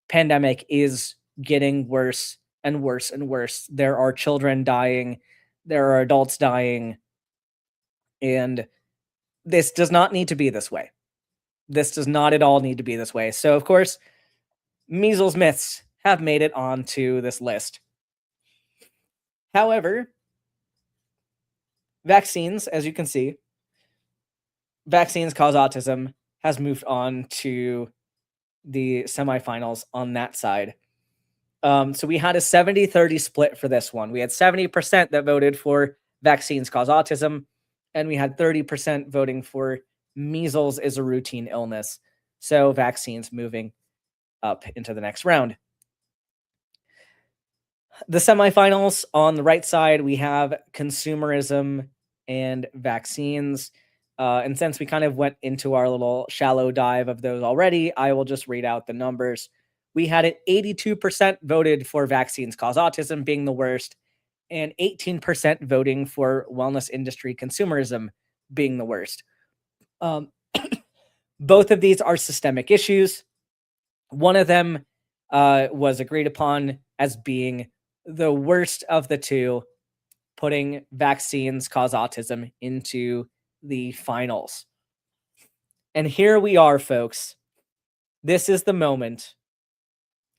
pandemic is getting worse and worse and worse. There are children dying, there are adults dying, and this does not need to be this way. This does not at all need to be this way. So, of course, measles myths have made it onto this list. However, vaccines, as you can see, vaccines cause autism has moved on to the semifinals on that side. So we had a 70-30 split for this one. We had 70% that voted for vaccines cause autism, and we had 30% voting for measles is a routine illness. So vaccines moving up into the next round. The semifinals on the right side, we have consumerism and vaccines. And since we kind of went into our little shallow dive of those already, I will just read out the numbers. We had it 82% voted for vaccines cause autism being the worst, and 18% voting for wellness industry consumerism being the worst. Both of these are systemic issues. One of them was agreed upon as being the worst of the two, putting vaccines cause autism into the finals. And here we are, folks. This is the moment.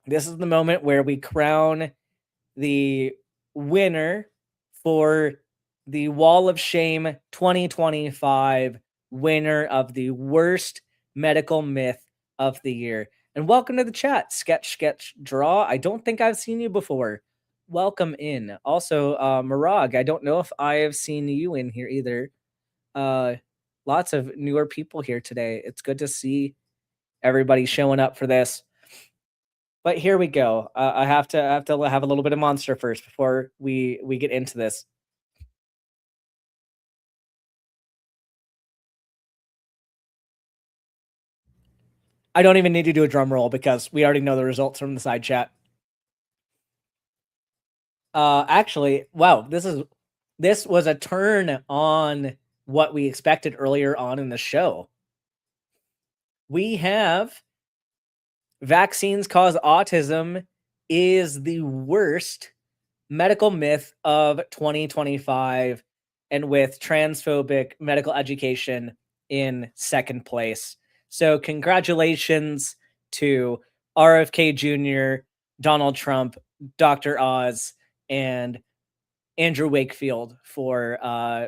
This is the moment where we crown the winner for the Wall of Shame 2025 winner of the worst medical myth of the year. And welcome to the chat, Sketch Draw. I don't think I've seen you before. Welcome in. Also, Marag, I don't know if I have seen you in here either. Lots of newer people here today. It's good to see everybody showing up for this. But here we go. I have to have a little bit of monster first before we get into this. I don't even need to do a drum roll because we already know the results from the side chat. Actually, wow, this was a turn on what we expected earlier on in the show. We have vaccines cause autism is the worst medical myth of 2025, and with transphobic medical education in second place. So congratulations to RFK Jr., Donald Trump, Dr. Oz, and Andrew Wakefield for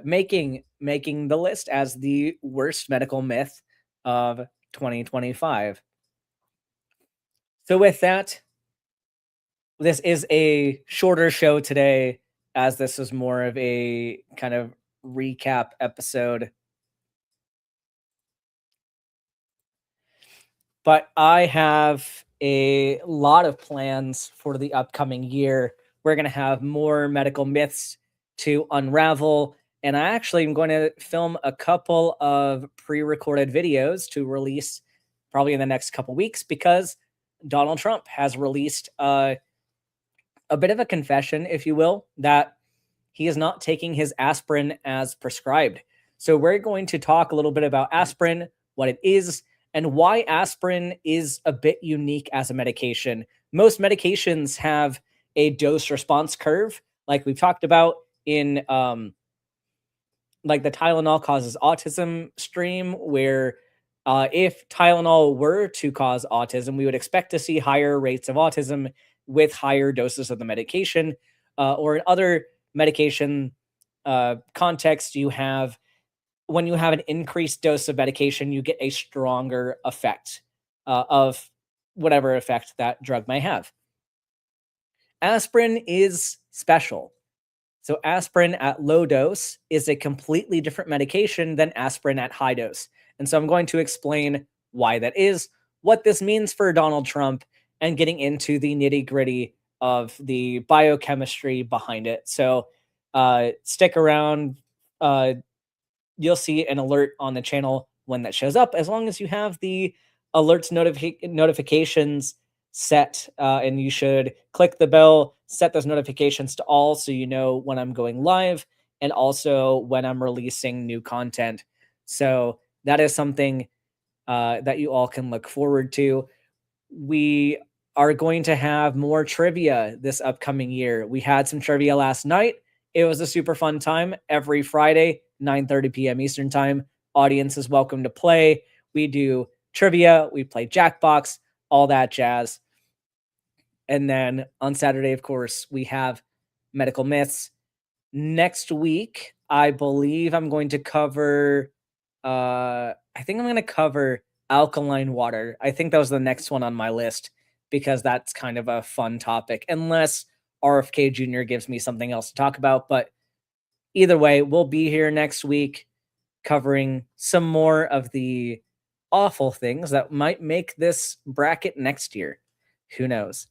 making the list as the worst medical myth of 2025. So with that, this is a shorter show today, as this is more of a kind of recap episode. But I have a lot of plans for the upcoming year. We're going to have more medical myths to unravel. And I actually am going to film a couple of pre-recorded videos to release probably in the next couple weeks, because Donald Trump has released a bit of a confession, if you will, that he is not taking his aspirin as prescribed. So we're going to talk a little bit about aspirin, what it is, and why aspirin is a bit unique as a medication. Most medications have a dose response curve, like we've talked about in like the Tylenol causes autism stream, where if Tylenol were to cause autism, we would expect to see higher rates of autism with higher doses of the medication. Or in other medication contexts, you have, when you have an increased dose of medication, you get a stronger effect of whatever effect that drug may have. Aspirin is special. So aspirin at low dose is a completely different medication than aspirin at high dose. And so I'm going to explain why that is, what this means for Donald Trump, and getting into the nitty-gritty of the biochemistry behind it. So stick around. You'll see an alert on the channel when that shows up, as long as you have the alerts notifications set, and you should click the bell, set those notifications to all, so you know when I'm going live and also when I'm releasing new content. So that is something that you all can look forward to. We are going to have more trivia this upcoming year. We had some trivia last night. It was a super fun time. Every Friday, 9:30 p.m. Eastern time, audience is welcome to play. We do trivia, we play Jackbox, all that jazz. And then on Saturday, of course, we have medical myths. Next week, I believe I'm going to cover I think I'm going to cover alkaline water. I think that was the next one on my list, because that's kind of a fun topic, unless RFK Jr. gives me something else to talk about. But either way, we'll be here next week covering some more of the awful things that might make this bracket next year. Who knows?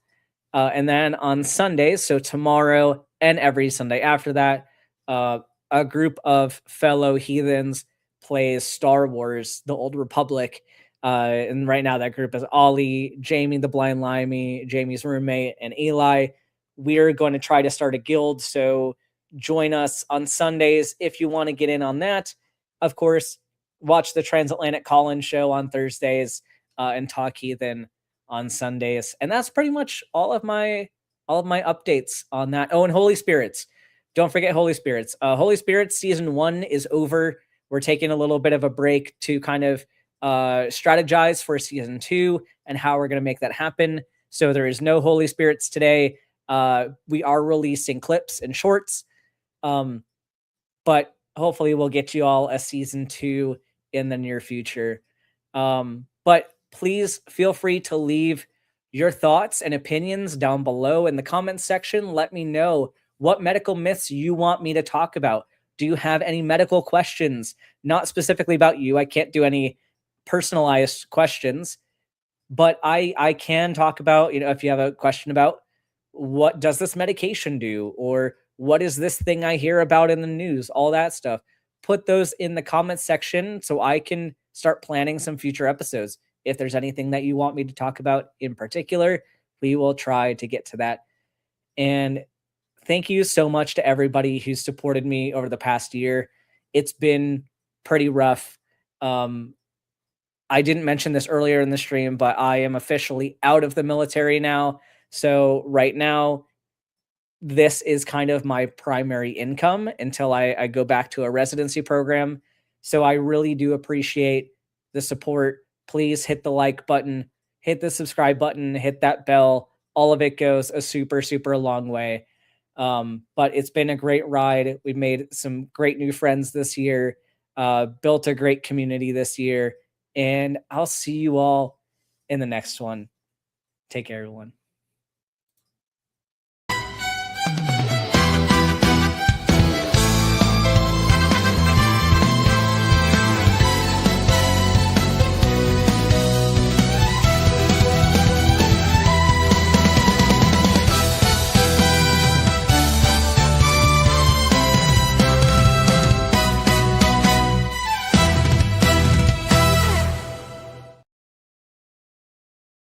And then on Sundays, so tomorrow and every Sunday after that, a group of fellow heathens plays Star Wars: The Old Republic. And right now that group is Ollie, Jamie the Blind Limey, Jamie's roommate, and Eli. We're going to try to start a guild, so join us on Sundays if you want to get in on that. Of course, watch the Transatlantic Call-In show on Thursdays, and Talk Heathen on Sundays. And that's pretty much all of my updates on that. Oh, and Holy Spirits. Don't forget Holy Spirits. Holy Spirits season 1 is over. We're taking a little bit of a break to kind of strategize for season 2 and how we're going to make that happen. So there is no Holy Spirits today. We are releasing clips and shorts. But hopefully we'll get you all a season 2 in the near future. But please feel free to leave your thoughts and opinions down below in the comments section. Let me know what medical myths you want me to talk about. Do you have any medical questions? Not specifically about you. I can't do any personalized questions, but I can talk about, if you have a question about what does this medication do, or what is this thing I hear about in the news, all that stuff. Put those in the comments section so I can start planning some future episodes. If there's anything that you want me to talk about in particular, we will try to get to that. And thank you so much to everybody who supported me over the past year. It's been pretty rough. I didn't mention this earlier in the stream, but I am officially out of the military now. So right now, this is kind of my primary income until I go back to a residency program. So I really do appreciate the support. Please hit the like button, hit the subscribe button, hit that bell. All of it goes a super, super long way. But it's been a great ride. We've made some great new friends this year, built a great community this year, and I'll see you all in the next one. Take care, everyone.